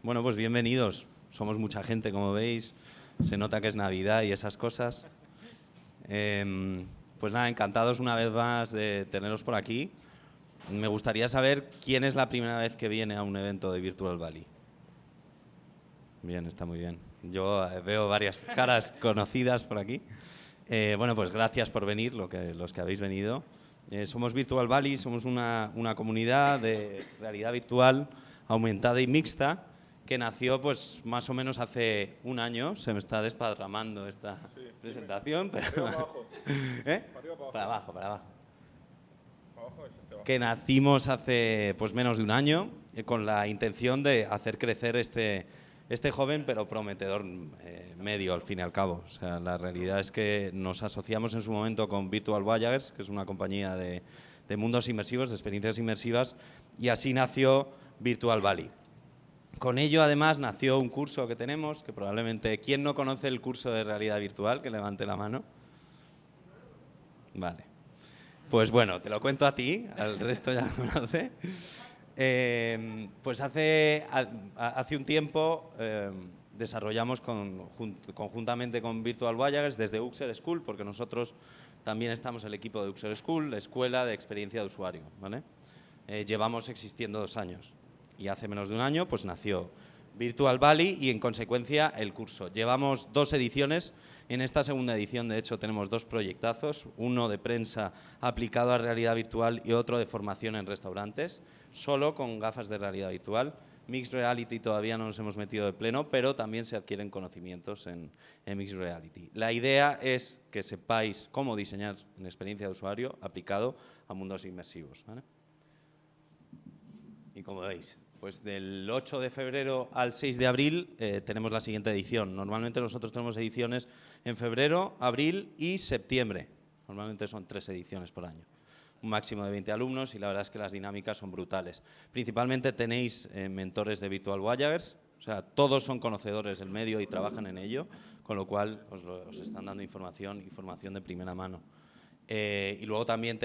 Bueno, pues bienvenidos. Somos mucha gente, como veis. Se nota que es Navidad y esas cosas. Pues nada, encantados una vez más de teneros por aquí. Me gustaría saber quién es la primera vez que viene a un evento de Virtual Valley. Bien, está muy bien. Yo veo varias caras conocidas por aquí. Bueno, pues gracias por venir, los que habéis venido. Somos Virtual Valley, somos una comunidad de realidad virtual aumentada y mixta que nació pues más o menos hace un año. Se me está desparramando esta presentación. Pero para abajo. ¿Eh? Para abajo. Para abajo. Para abajo Que nacimos hace pues menos de un año con la intención de hacer crecer este joven pero prometedor medio, al fin y al cabo. O sea, la realidad es que nos asociamos en su momento con Virtual Voyagers, que es una compañía de mundos inmersivos, de experiencias inmersivas, y así nació Virtual Valley. Con ello, además, nació un curso que tenemos, que probablemente... ¿Quién no conoce el curso de realidad virtual? Que levante la mano. Vale. Pues bueno, te lo cuento a ti, al resto ya lo conoce. Pues hace un tiempo desarrollamos conjuntamente con Virtual Voyagers desde Uxer School, porque nosotros también estamos en el equipo de Uxer School, la escuela de experiencia de usuario, ¿vale? Llevamos existiendo 2 años y hace menos de un año pues nació Virtual Valley y en consecuencia el curso. Llevamos 2 ediciones. En esta segunda edición, de hecho, tenemos 2 proyectazos, uno de prensa aplicado a realidad virtual y otro de formación en restaurantes, solo con gafas de realidad virtual. Mixed Reality todavía no nos hemos metido de pleno, pero también se adquieren conocimientos en Mixed Reality. La idea es que sepáis cómo diseñar una experiencia de usuario aplicado a mundos inmersivos, ¿vale? Y como veis, pues del 8 de febrero al 6 de abril tenemos la siguiente edición. Normalmente nosotros tenemos ediciones en febrero, abril y septiembre. Normalmente son 3 ediciones por año. Un máximo de 20 alumnos y la verdad es que las dinámicas son brutales. Principalmente tenéis mentores de Virtual Voyagers, o sea, todos son conocedores del medio y trabajan en ello, con lo cual os están dando información de primera mano. Y luego también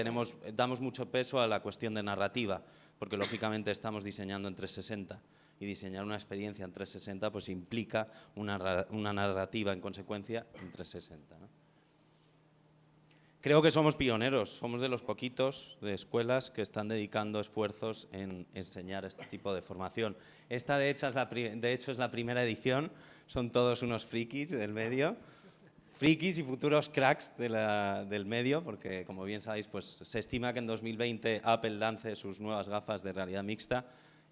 damos mucho peso a la cuestión de narrativa, porque lógicamente estamos diseñando en 360 y diseñar una experiencia en 360 pues implica una narrativa en consecuencia en 360, ¿no? Creo que somos pioneros, somos de los poquitos de escuelas que están dedicando esfuerzos en enseñar este tipo de formación. Esta de hecho es la primera edición, son todos unos frikis del medio. Frikis y futuros cracks del medio, porque como bien sabéis, pues se estima que en 2020 Apple lance sus nuevas gafas de realidad mixta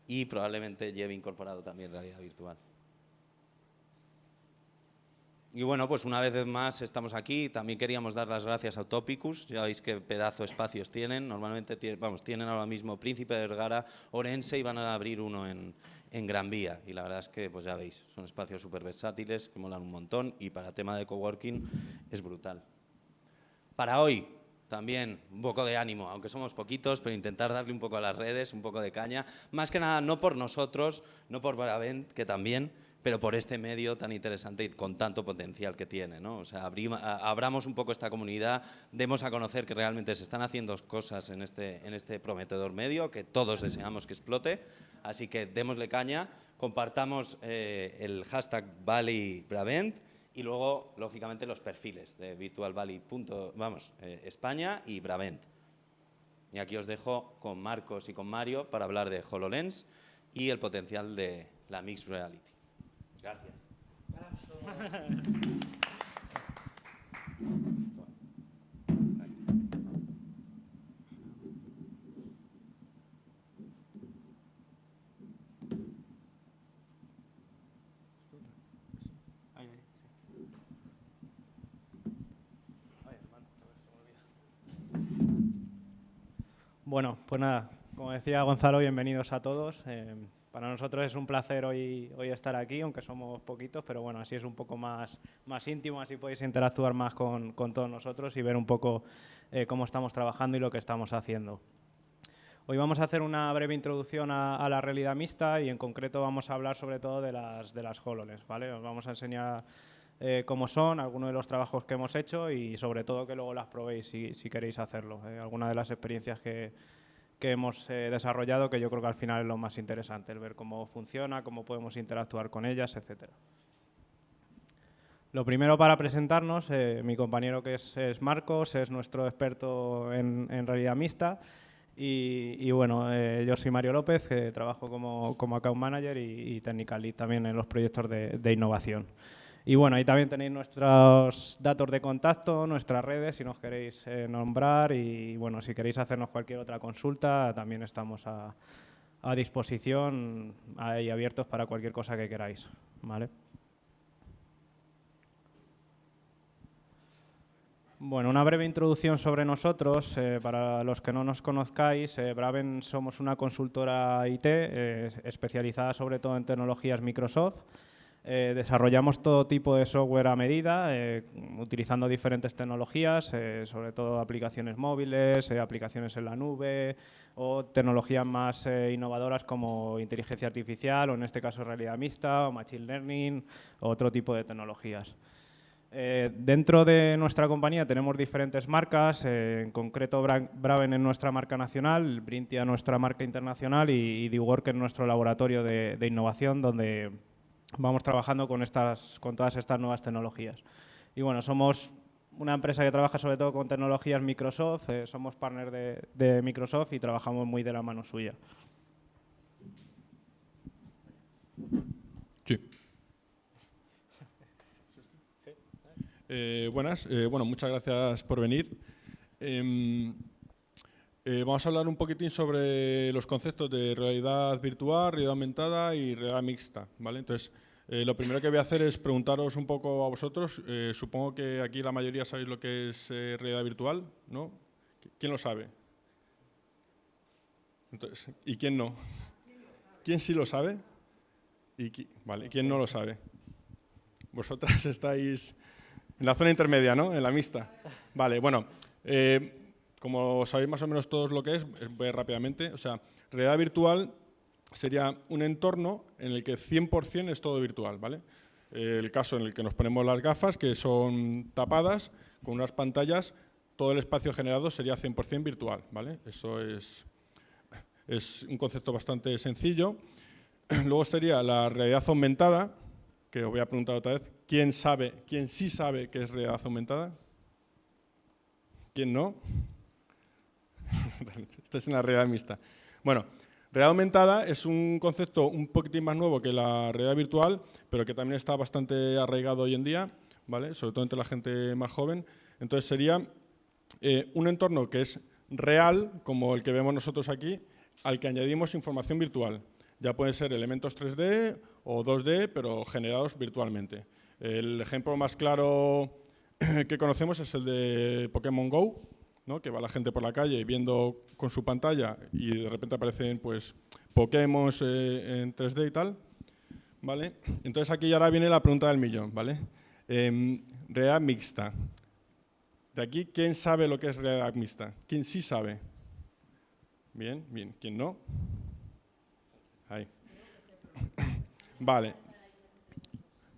y probablemente lleve incorporado también realidad virtual. Y bueno, pues una vez más estamos aquí. También queríamos dar las gracias a Utopicus. Ya veis qué pedazo de espacios tienen. Normalmente tienen ahora mismo Príncipe de Vergara, Orense y van a abrir uno en Gran Vía. Y la verdad es que, pues ya veis, son espacios súper versátiles que molan un montón y para tema de coworking es brutal. Para hoy, también un poco de ánimo, aunque somos poquitos, pero intentar darle un poco a las redes, un poco de caña. Más que nada, no por nosotros, no por Bravent, que también, pero por este medio tan interesante y con tanto potencial que tiene, ¿no? O sea, abramos un poco esta comunidad, demos a conocer que realmente se están haciendo cosas en este prometedor medio, que todos deseamos que explote, así que démosle caña, compartamos el hashtag ValleyBravent y luego, lógicamente, los perfiles de Virtual Valley España y Bravent. Y aquí os dejo con Marcos y con Mario para hablar de HoloLens y el potencial de la Mixed Reality. Gracias. Bueno, pues nada, como decía Gonzalo, bienvenidos a todos. Para nosotros es un placer hoy estar aquí, aunque somos poquitos, pero bueno, así es un poco más íntimo, así podéis interactuar más con todos nosotros y ver un poco cómo estamos trabajando y lo que estamos haciendo. Hoy vamos a hacer una breve introducción a la realidad mixta y en concreto vamos a hablar sobre todo de las HoloLens, ¿vale? Os vamos a enseñar cómo son, algunos de los trabajos que hemos hecho y sobre todo que luego las probéis si queréis hacerlo. Algunas de las experiencias que que hemos desarrollado, que yo creo que al final es lo más interesante, el ver cómo funciona, cómo podemos interactuar con ellas, etcétera. Lo primero para presentarnos, mi compañero que es Marcos, es nuestro experto en realidad mixta y bueno, yo soy Mario López, que trabajo como Account Manager y Technical Lead también en los proyectos de innovación. Y bueno, ahí también tenéis nuestros datos de contacto, nuestras redes, si nos queréis nombrar y bueno, si queréis hacernos cualquier otra consulta, también estamos a disposición y abiertos para cualquier cosa que queráis, ¿vale? Bueno, una breve introducción sobre nosotros. Para los que no nos conozcáis, Braven somos una consultora IT especializada sobre todo en tecnologías Microsoft. Desarrollamos todo tipo de software a medida, utilizando diferentes tecnologías, sobre todo aplicaciones móviles, aplicaciones en la nube o tecnologías más innovadoras como inteligencia artificial o en este caso realidad mixta o machine learning o otro tipo de tecnologías. Dentro de nuestra compañía tenemos diferentes marcas, en concreto Braven es nuestra marca nacional, Brintia nuestra marca internacional y DeWork es nuestro laboratorio de innovación donde vamos trabajando con todas estas nuevas tecnologías. Y bueno, somos una empresa que trabaja sobre todo con tecnologías Microsoft, somos partner de Microsoft y trabajamos muy de la mano suya. Sí. Buenas, bueno, muchas gracias por venir. Vamos a hablar un poquitín sobre los conceptos de realidad virtual, realidad aumentada y realidad mixta, ¿vale? Entonces, lo primero que voy a hacer es preguntaros un poco a vosotros. Supongo que aquí la mayoría sabéis lo que es realidad virtual, ¿no? ¿Quién lo sabe? Entonces, ¿y quién no? ¿Quién sí lo sabe? Vale, ¿quién no lo sabe? Vosotras estáis en la zona intermedia, ¿no? En la mixta. Vale, bueno, como sabéis más o menos todos lo que es, voy a ir rápidamente. O sea, realidad virtual sería un entorno en el que 100% es todo virtual, ¿vale? El caso en el que nos ponemos las gafas, que son tapadas, con unas pantallas, todo el espacio generado sería 100% virtual, ¿vale? Eso es un concepto bastante sencillo. Luego sería la realidad aumentada, que os voy a preguntar otra vez. ¿Quién sí sabe qué es realidad aumentada? ¿Quién no? Esta es una realidad mixta. Bueno, realidad aumentada es un concepto un poquitín más nuevo que la realidad virtual, pero que también está bastante arraigado hoy en día, ¿vale? Sobre todo entre la gente más joven. Entonces sería un entorno que es real, como el que vemos nosotros aquí, al que añadimos información virtual. Ya pueden ser elementos 3D o 2D, pero generados virtualmente. El ejemplo más claro que conocemos es el de Pokémon Go, ¿no? Que va la gente por la calle viendo con su pantalla y de repente aparecen pues, Pokémon en 3D y tal. ¿Vale? Entonces aquí ahora viene la pregunta del millón. ¿Vale? Realidad mixta. De aquí, ¿quién sabe lo que es realidad mixta? ¿Quién sí sabe? Bien, bien. ¿Quién no? Ahí. Vale.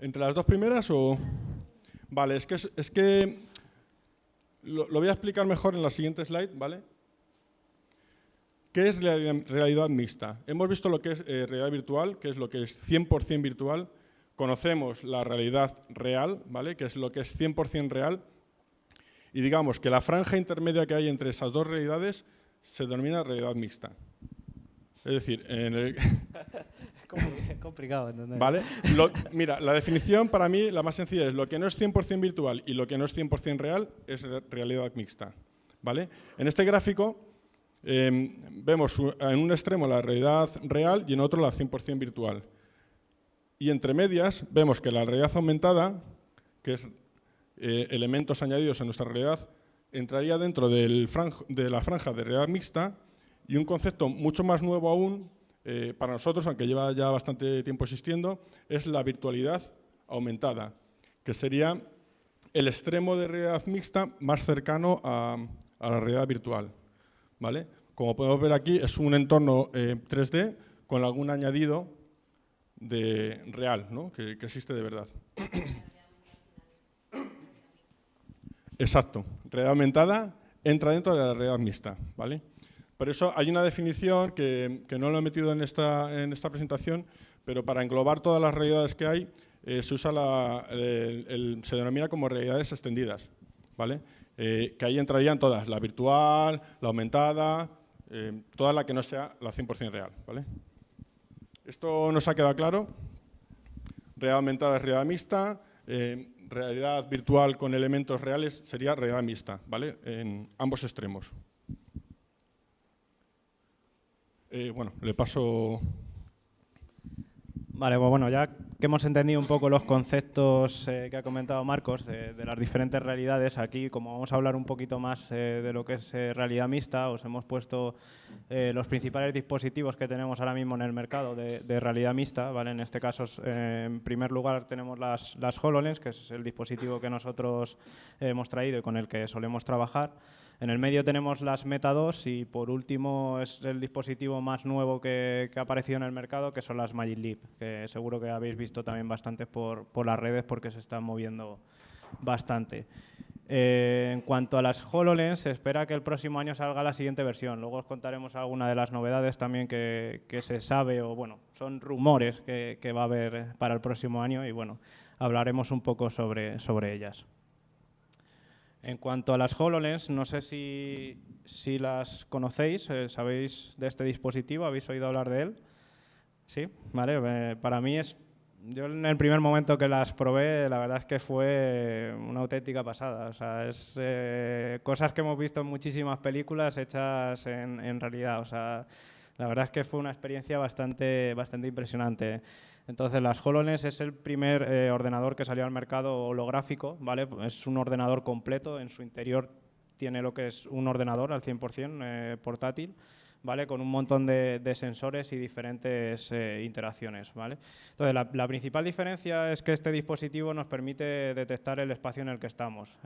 ¿Entre las dos primeras o...? Vale, es que lo voy a explicar mejor en la siguiente slide, ¿vale? ¿Qué es realidad mixta? Hemos visto lo que es realidad virtual, que es lo que es 100% virtual. Conocemos la realidad real, ¿vale? Que es lo que es 100% real. Y digamos que la franja intermedia que hay entre esas dos realidades se denomina realidad mixta. Es decir, en el... Es complicado entender. ¿Vale? Mira, la definición para mí, la más sencilla, es lo que no es 100% virtual y lo que no es 100% real es realidad mixta. ¿Vale? En este gráfico vemos en un extremo la realidad real y en otro la 100% virtual. Y entre medias vemos que la realidad aumentada, que es elementos añadidos a nuestra realidad, entraría dentro de la franja de realidad mixta y un concepto mucho más nuevo aún, para nosotros, aunque lleva ya bastante tiempo existiendo, es la virtualidad aumentada, que sería el extremo de realidad mixta más cercano a la realidad virtual. ¿Vale? Como podemos ver aquí, es un entorno 3D con algún añadido de real, ¿no? que existe de verdad. Exacto. Realidad aumentada entra dentro de la realidad mixta. ¿Vale? Por eso hay una definición que no lo he metido en esta presentación, pero para englobar todas las realidades que hay, se usa se denomina como realidades extendidas, ¿vale? Que ahí entrarían todas, la virtual, la aumentada, toda la que no sea la 100% real, ¿vale? ¿Esto nos ha quedado claro? Realidad aumentada es realidad mixta, realidad virtual con elementos reales sería realidad mixta, ¿vale? En ambos extremos. Bueno, le paso. Vale, pues bueno, ya que hemos entendido un poco los conceptos que ha comentado Marcos de las diferentes realidades, aquí como vamos a hablar un poquito más de lo que es realidad mixta, os hemos puesto los principales dispositivos que tenemos ahora mismo en el mercado de realidad mixta, ¿vale? En este caso, en primer lugar, tenemos las HoloLens, que es el dispositivo que nosotros hemos traído y con el que solemos trabajar. En el medio tenemos las Meta 2 y por último es el dispositivo más nuevo que ha aparecido en el mercado, que son las Magic Leap, que seguro que habéis visto también bastante por las redes porque se están moviendo bastante. En cuanto a las HoloLens, se espera que el próximo año salga la siguiente versión. Luego os contaremos alguna de las novedades también que se sabe, o bueno, son rumores que va a haber para el próximo año y bueno, hablaremos un poco sobre ellas. En cuanto a las HoloLens, no sé si las conocéis, ¿sabéis de este dispositivo? ¿Habéis oído hablar de él? Sí, vale. Para mí yo en el primer momento que las probé, la verdad es que fue una auténtica pasada. O sea, es cosas que hemos visto en muchísimas películas hechas en realidad. O sea, la verdad es que fue una experiencia bastante impresionante. Entonces, las HoloLens es el primer ordenador que salió al mercado holográfico, ¿vale? Es un ordenador completo, en su interior tiene lo que es un ordenador al 100% portátil, ¿vale? Con un montón de sensores y diferentes interacciones, ¿vale? Entonces, la principal diferencia es que este dispositivo nos permite detectar el espacio en el que estamos,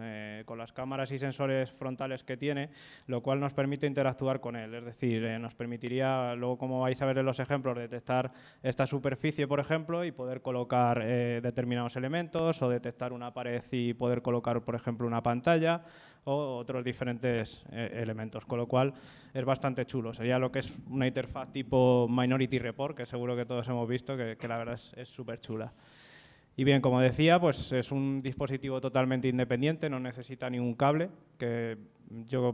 con las cámaras y sensores frontales que tiene, lo cual nos permite interactuar con él. Es decir, nos permitiría, luego como vais a ver en los ejemplos, detectar esta superficie, por ejemplo, y poder colocar determinados elementos, o detectar una pared y poder colocar, por ejemplo, una pantalla, o otros diferentes elementos, con lo cual es bastante chulo. Sería lo que es una interfaz tipo Minority Report, que seguro que todos hemos visto, que la verdad es súper chula. Y bien, como decía, pues es un dispositivo totalmente independiente, no necesita ningún cable, que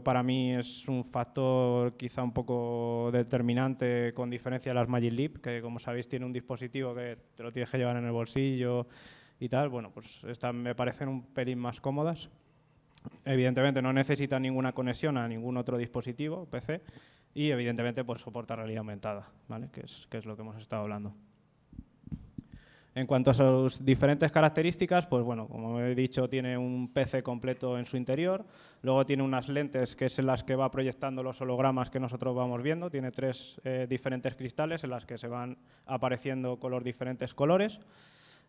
para mí es un factor quizá un poco determinante con diferencia de las Magic Leap, que como sabéis tiene un dispositivo que te lo tienes que llevar en el bolsillo y tal. Bueno, pues estas me parecen un pelín más cómodas. Evidentemente no necesita ninguna conexión a ningún otro dispositivo, PC, y evidentemente pues soporta realidad aumentada, ¿vale? que es lo que hemos estado hablando. En cuanto a sus diferentes características, pues bueno, como he dicho, tiene un PC completo en su interior, luego tiene unas lentes que es en las que va proyectando los hologramas que nosotros vamos viendo, tiene 3 diferentes cristales en las que se van apareciendo con los diferentes colores.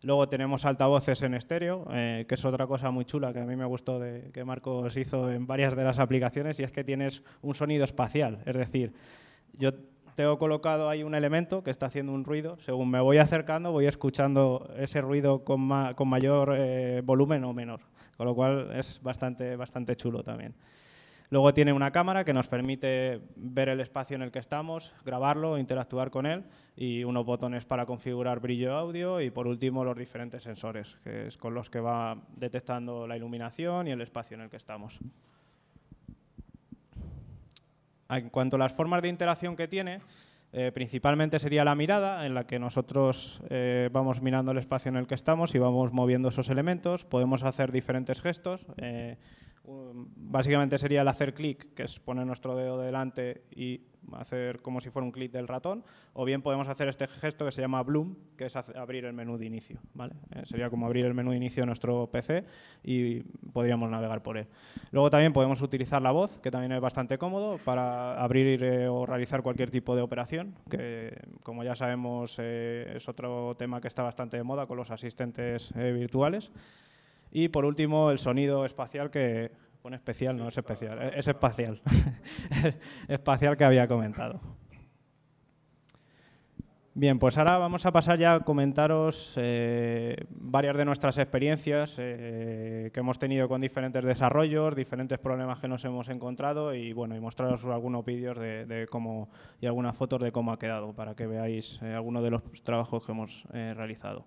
Luego tenemos altavoces en estéreo, que es otra cosa muy chula que a mí me gustó que Marcos hizo en varias de las aplicaciones, y es que tienes un sonido espacial. Es decir, yo tengo colocado ahí un elemento que está haciendo un ruido. Según me voy acercando, voy escuchando ese ruido con mayor volumen o menor, con lo cual es bastante chulo también. Luego tiene una cámara que nos permite ver el espacio en el que estamos, grabarlo, interactuar con él, y unos botones para configurar brillo audio, y por último los diferentes sensores, que es con los que va detectando la iluminación y el espacio en el que estamos. En cuanto a las formas de interacción que tiene, principalmente sería la mirada, en la que nosotros vamos mirando el espacio en el que estamos y vamos moviendo esos elementos. Podemos hacer diferentes gestos. Básicamente sería el hacer clic, que es poner nuestro dedo delante y hacer como si fuera un clic del ratón, o bien podemos hacer este gesto que se llama Bloom, que es abrir el menú de inicio, ¿vale? Sería como abrir el menú de inicio de nuestro PC y podríamos navegar por él. Luego también podemos utilizar la voz, que también es bastante cómodo para abrir o realizar cualquier tipo de operación, que como ya sabemos es otro tema que está bastante de moda con los asistentes virtuales. Y por último, el sonido espacial, que pone especial, no es especial, es espacial, espacial que había comentado. Bien, pues ahora vamos a pasar ya a comentaros varias de nuestras experiencias que hemos tenido con diferentes desarrollos, diferentes problemas que nos hemos encontrado y bueno, y mostraros algunos vídeos de cómo y algunas fotos de cómo ha quedado para que veáis algunos de los trabajos que hemos realizado.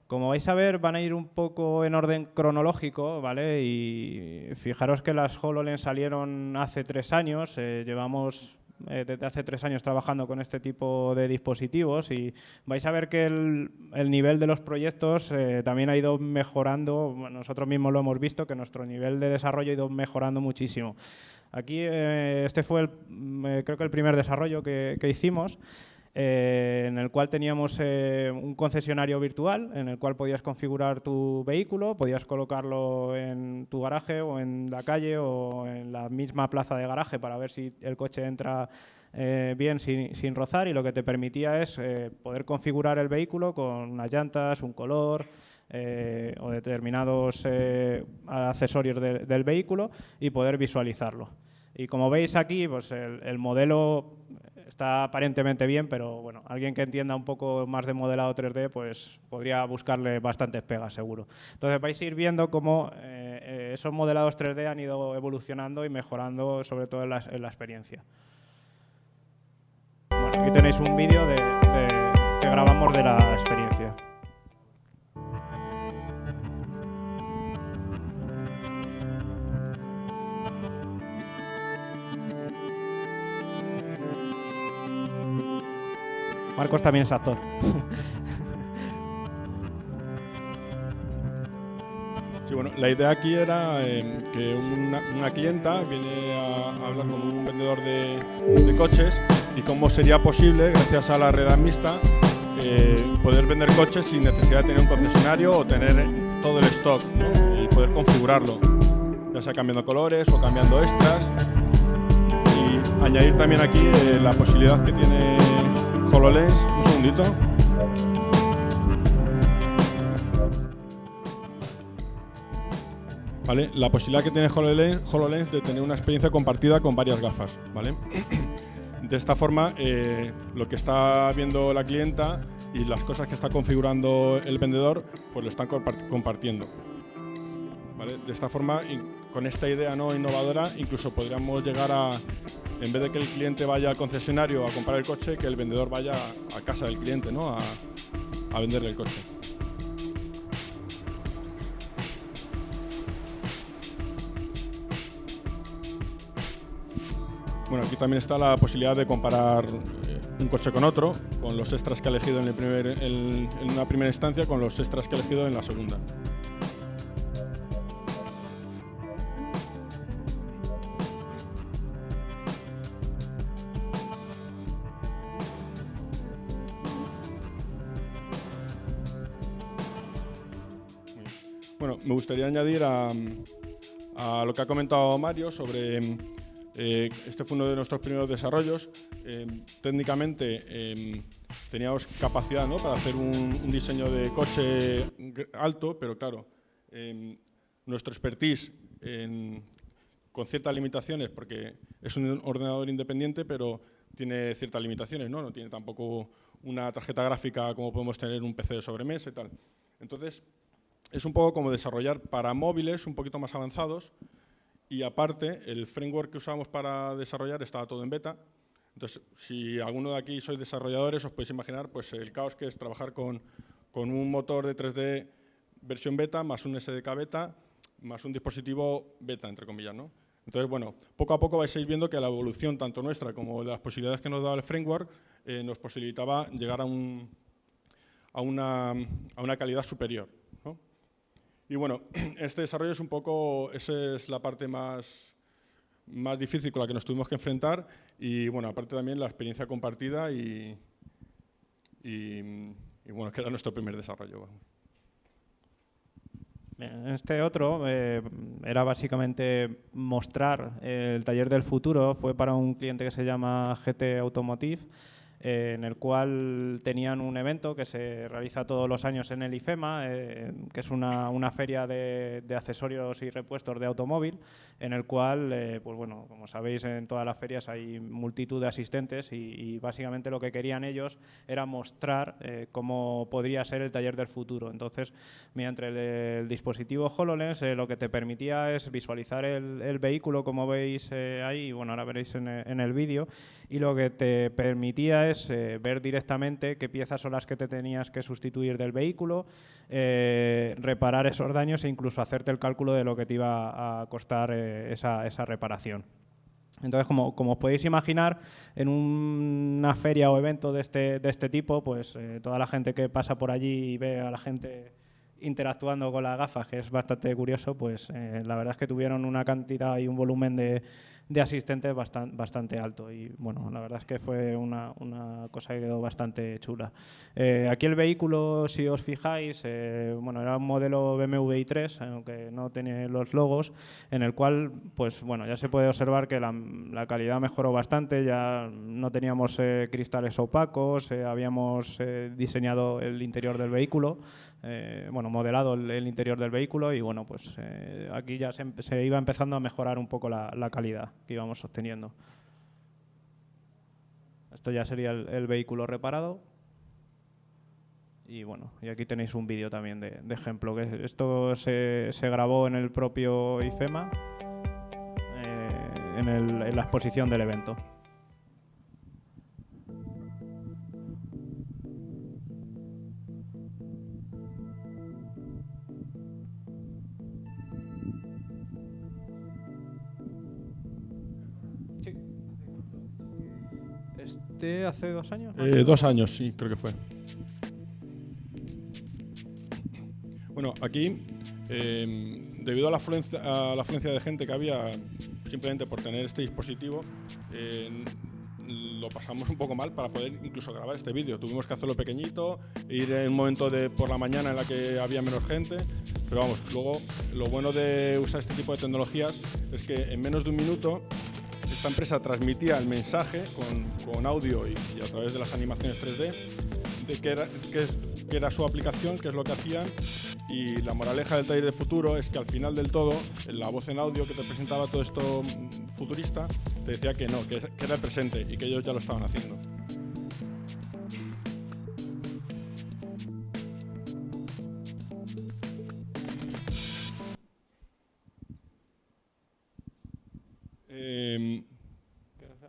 Como vais a ver, van a ir un poco en orden cronológico, ¿vale? Y fijaros que las HoloLens salieron hace 3 años, llevamos desde hace 3 años trabajando con este tipo de dispositivos y vais a ver que el nivel de los proyectos también ha ido mejorando. Bueno, nosotros mismos lo hemos visto, que nuestro nivel de desarrollo ha ido mejorando muchísimo. Aquí este fue creo que el primer desarrollo que hicimos. En el cual teníamos un concesionario virtual en el cual podías configurar tu vehículo, podías colocarlo en tu garaje o en la calle o en la misma plaza de garaje para ver si el coche entra bien sin rozar, y lo que te permitía es poder configurar el vehículo con unas llantas, un color o determinados accesorios del vehículo y poder visualizarlo. Y como veis aquí, pues el modelo está aparentemente bien, pero bueno, alguien que entienda un poco más de modelado 3D, pues podría buscarle bastantes pegas, seguro. Entonces vais a ir viendo cómo esos modelados 3D han ido evolucionando y mejorando, sobre todo en la experiencia. Bueno, aquí tenéis un vídeo que grabamos de la experiencia. Marcos también es actor. Sí, bueno, la idea aquí era que una clienta viene a hablar con un vendedor de coches y cómo sería posible, gracias a la red mixta, poder vender coches sin necesidad de tener un concesionario o tener todo el stock, ¿no? Y poder configurarlo, ya sea cambiando colores o cambiando extras. Y añadir también aquí la posibilidad que tiene HoloLens. Un segundito. ¿Vale? La posibilidad que tiene HoloLens de tener una experiencia compartida con varias gafas, ¿vale? De esta forma, lo que está viendo la clienta y las cosas que está configurando el vendedor, pues lo están compartiendo. ¿Vale? De esta forma, con esta idea no innovadora, incluso podríamos llegar a, en vez de que el cliente vaya al concesionario a comprar el coche, que el vendedor vaya a casa del cliente, ¿no? a venderle el coche. Bueno, aquí también está la posibilidad de comparar un coche con otro, con los extras que ha elegido en una primera instancia, con los extras que ha elegido en la segunda. Bueno, me gustaría añadir a lo que ha comentado Mario sobre este fue uno de nuestros primeros desarrollos. Técnicamente teníamos capacidad, ¿no?, para hacer un diseño de coche alto, pero claro, nuestro expertise con ciertas limitaciones, porque es un ordenador independiente, pero tiene ciertas limitaciones, ¿no? No tiene tampoco una tarjeta gráfica como podemos tener un PC de sobremesa y tal. Entonces, es un poco como desarrollar para móviles un poquito más avanzados. Y aparte, el framework que usamos para desarrollar estaba todo en beta. Entonces, si alguno de aquí sois desarrolladores, os podéis imaginar pues, el caos que es trabajar con un motor de 3D versión beta, más un SDK beta, más un dispositivo beta, entre comillas, ¿no? Entonces, bueno, poco a poco vais a ir viendo que la evolución, tanto nuestra como de las posibilidades que nos daba el framework, nos posibilitaba llegar a una calidad superior. Y bueno, este desarrollo es un poco, esa es la parte más difícil con la que nos tuvimos que enfrentar y bueno, aparte también la experiencia compartida y bueno, que era nuestro primer desarrollo. Este otro era básicamente mostrar el taller del futuro, fue para un cliente que se llama GT Automotive. en el cual tenían un evento que se realiza todos los años en el IFEMA, que es una feria de accesorios y repuestos de automóvil, en el cual, pues bueno, como sabéis, en todas las ferias hay multitud de asistentes y básicamente lo que querían ellos era mostrar cómo podría ser el taller del futuro. Entonces, mediante el dispositivo HoloLens, lo que te permitía es visualizar el vehículo, como veis ahí, y bueno, ahora veréis en el vídeo, y lo que te permitía es ver directamente qué piezas son las que te tenías que sustituir del vehículo, reparar esos daños e incluso hacerte el cálculo de lo que te iba a costar esa reparación. Entonces, como os podéis imaginar, en una feria o evento de este tipo, pues toda la gente que pasa por allí y ve a la gente interactuando con las gafas, que es bastante curioso, pues la verdad es que tuvieron una cantidad y un volumen de asistentes bastante alto y bueno, la verdad es que fue una cosa que quedó bastante chula. Aquí el vehículo, si os fijáis, bueno, era un modelo BMW i3, aunque no tiene los logos, en el cual, pues bueno, ya se puede observar que la calidad mejoró bastante, ya no teníamos cristales opacos, habíamos diseñado el interior del vehículo, bueno, modelado el interior del vehículo y bueno, pues aquí ya se iba empezando a mejorar un poco la calidad que íbamos obteniendo. Esto ya sería el vehículo reparado. Y bueno, y aquí tenéis un vídeo también de ejemplo. Que esto se grabó en el propio IFEMA, en la exposición del evento. ¿Hace 2 años? 2 años, sí, creo que fue. Bueno, aquí, debido a la afluencia de gente que había, simplemente por tener este dispositivo, lo pasamos un poco mal para poder incluso grabar este vídeo. Tuvimos que hacerlo pequeñito, ir en un momento por la mañana en la que había menos gente, pero vamos, luego lo bueno de usar este tipo de tecnologías es que en menos de un minuto esta empresa transmitía el mensaje con audio y a través de las animaciones 3D de qué era su aplicación, qué es lo que hacían, y la moraleja del taller de futuro es que al final del todo la voz en audio que te presentaba todo esto futurista te decía que no, que era el presente y que ellos ya lo estaban haciendo.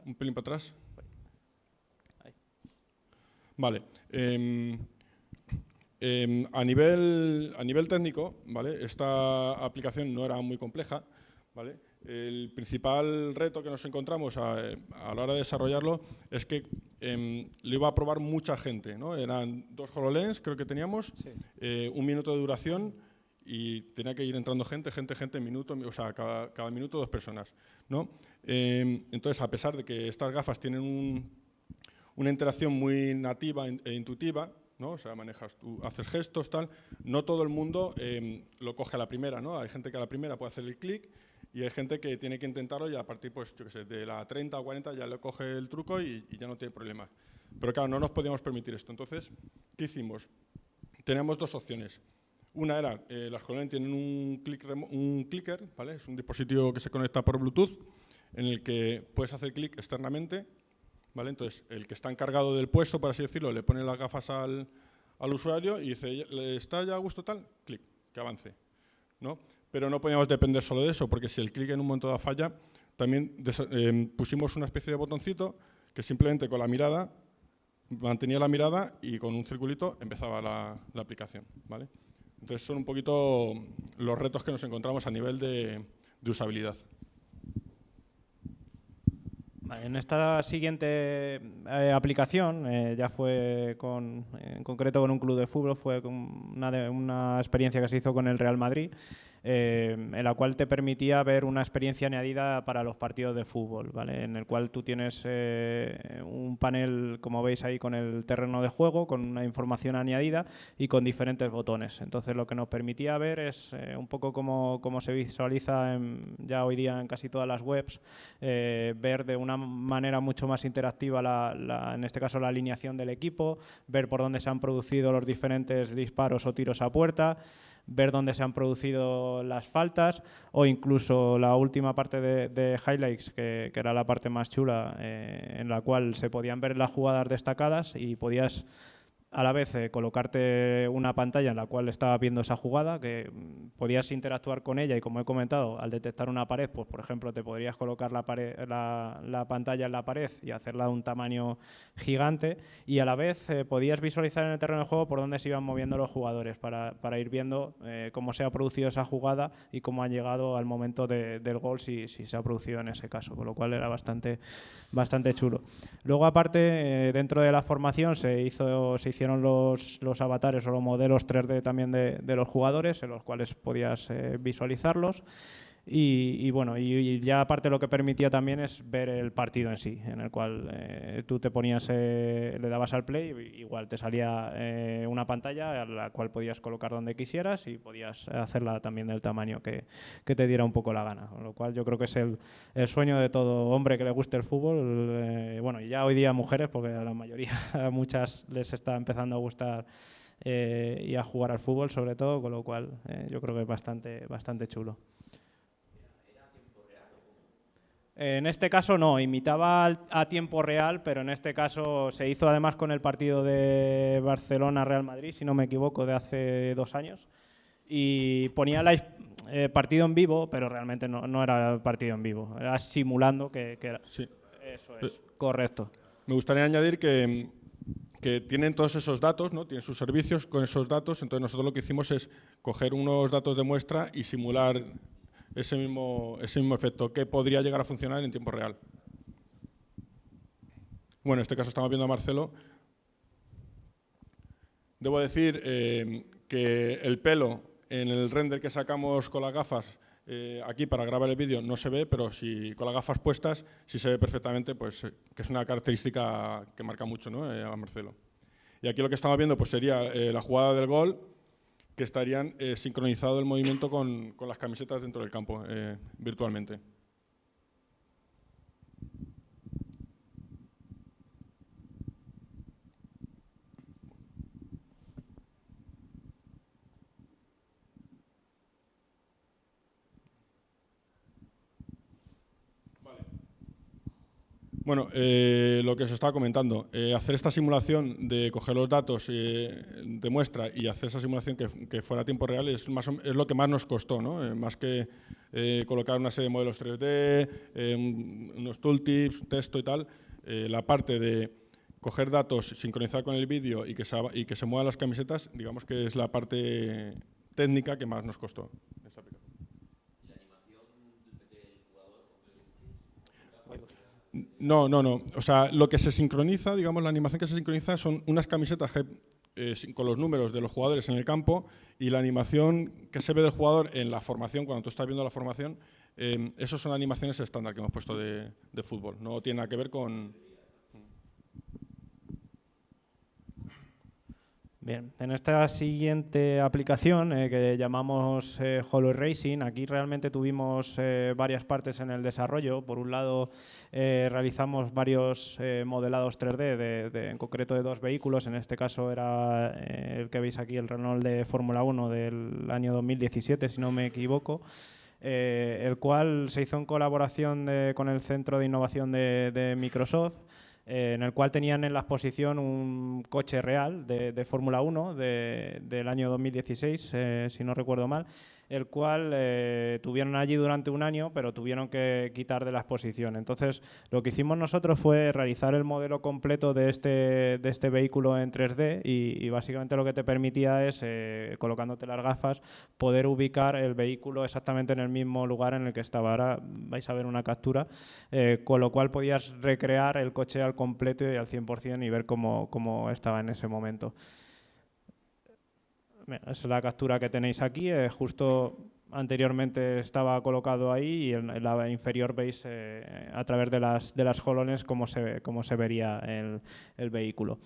Un pelín para atrás. Vale. A nivel técnico, ¿vale? Esta aplicación no era muy compleja, ¿vale? El principal reto que nos encontramos a la hora de desarrollarlo es que lo iba a probar mucha gente, ¿no? Eran 2 HoloLens, creo que teníamos, sí. 1 minuto de duración y tenía que ir entrando gente, minuto, o sea, cada minuto 2 personas, ¿no? Entonces, a pesar de que estas gafas tienen una interacción muy nativa e intuitiva, ¿no? O sea, haces gestos, tal. No todo el mundo lo coge a la primera, ¿no? Hay gente que a la primera puede hacer el clic y hay gente que tiene que intentarlo y a partir, pues, yo qué sé, de la 30 o 40 ya le coge el truco y ya no tiene problemas. Pero claro, no nos podíamos permitir esto. Entonces, ¿qué hicimos? Teníamos 2 opciones. Una era, las HoloLens tienen un clicker, ¿vale? Es un dispositivo que se conecta por Bluetooth en el que puedes hacer clic externamente, ¿vale? Entonces, el que está encargado del puesto, por así decirlo, le pone las gafas al usuario y dice, ¿le está ya a gusto tal? Clic, que avance, ¿no? Pero no podíamos depender solo de eso, porque si el clic en un momento da falla, también pusimos una especie de botoncito que simplemente con la mirada, mantenía la mirada y con un circulito empezaba la aplicación, ¿vale? Entonces, son un poquito los retos que nos encontramos a nivel de usabilidad. En esta siguiente aplicación, ya fue en concreto con un club de fútbol, fue una experiencia que se hizo con el Real Madrid, en la cual te permitía ver una experiencia añadida para los partidos de fútbol, ¿vale? En el cual tú tienes un panel, como veis ahí, con el terreno de juego, con una información añadida y con diferentes botones. Entonces, lo que nos permitía ver es un poco como se visualiza ya hoy día en casi todas las webs, ver de una manera mucho más interactiva en este caso la alineación del equipo, ver por dónde se han producido los diferentes disparos o tiros a puerta, ver dónde se han producido las faltas, o incluso la última parte de highlights, que era la parte más chula, en la cual se podían ver las jugadas destacadas y podías a la vez colocarte una pantalla en la cual estabas viendo esa jugada, que podías interactuar con ella y, como he comentado, al detectar una pared, pues por ejemplo te podrías colocar la pantalla en la pared y hacerla de un tamaño gigante, y a la vez podías visualizar en el terreno de juego por dónde se iban moviendo los jugadores para ir viendo cómo se ha producido esa jugada y cómo han llegado al momento del gol, si se ha producido en ese caso, con lo cual era bastante chulo. Luego, aparte, dentro de la formación se hicieron los avatares o los modelos 3D también de los jugadores, en los cuales podías visualizarlos. Y bueno, y ya aparte lo que permitía también es ver el partido en sí, en el cual tú te ponías, le dabas al play, igual te salía una pantalla a la cual podías colocar donde quisieras y podías hacerla también del tamaño que te diera un poco la gana, con lo cual yo creo que es el sueño de todo hombre que le guste el fútbol, bueno, y ya hoy día mujeres, porque a la mayoría, a muchas les está empezando a gustar y a jugar al fútbol sobre todo, con lo cual yo creo que es bastante chulo. En este caso no, imitaba a tiempo real, pero en este caso se hizo además con el partido de Barcelona-Real Madrid, si no me equivoco, de hace 2 años, y ponía el partido en vivo, pero realmente no era partido en vivo, era simulando que era. Sí. Eso es, correcto. Me gustaría añadir que tienen todos esos datos, ¿no? Tienen sus servicios con esos datos, entonces nosotros lo que hicimos es coger unos datos de muestra y simular ese mismo efecto que podría llegar a funcionar en tiempo real. Bueno, en este caso estamos viendo a Marcelo. Debo decir que el pelo en el render que sacamos con las gafas aquí para grabar el vídeo no se ve, pero si con las gafas puestas sí se ve perfectamente, pues que es una característica que marca mucho, ¿no? A Marcelo. Y aquí lo que estamos viendo pues sería la jugada del gol, que estarían sincronizado el movimiento con las camisetas dentro del campo, virtualmente. Bueno, lo que os estaba comentando, hacer esta simulación de coger los datos de muestra y hacer esa simulación que fuera a tiempo real es lo que más nos costó, ¿no? Más que colocar una serie de modelos 3D, unos tooltips, texto y tal, la parte de coger datos, sincronizar con el vídeo y que se muevan las camisetas, digamos que es la parte técnica que más nos costó. Esta aplicación. No. O sea, lo que se sincroniza, digamos, la animación que se sincroniza son unas camisetas con los números de los jugadores en el campo, y la animación que se ve del jugador en la formación, cuando tú estás viendo la formación, esos son animaciones estándar que hemos puesto de fútbol. No tiene nada que ver con... Bien, en esta siguiente aplicación que llamamos HoloRacing, aquí realmente tuvimos varias partes en el desarrollo. Por un lado, realizamos varios modelados 3D, en concreto de 2 vehículos. En este caso era el que veis aquí, el Renault de Fórmula 1 del año 2017, si no me equivoco, el cual se hizo en colaboración con el Centro de Innovación de Microsoft, en el cual tenían en la exposición un coche real de Fórmula 1 del año 2016, si no recuerdo mal, el cual tuvieron allí durante un año, pero tuvieron que quitar de la exposición. Entonces, lo que hicimos nosotros fue realizar el modelo completo de este vehículo en 3D y básicamente lo que te permitía es, colocándote las gafas, poder ubicar el vehículo exactamente en el mismo lugar en el que estaba. Ahora vais a ver una captura, con lo cual podías recrear el coche al completo y al 100% y ver cómo estaba en ese momento. Esa es la captura que tenéis aquí, justo anteriormente estaba colocado ahí, y en la inferior veis a través de las HoloLens cómo se vería el vehículo.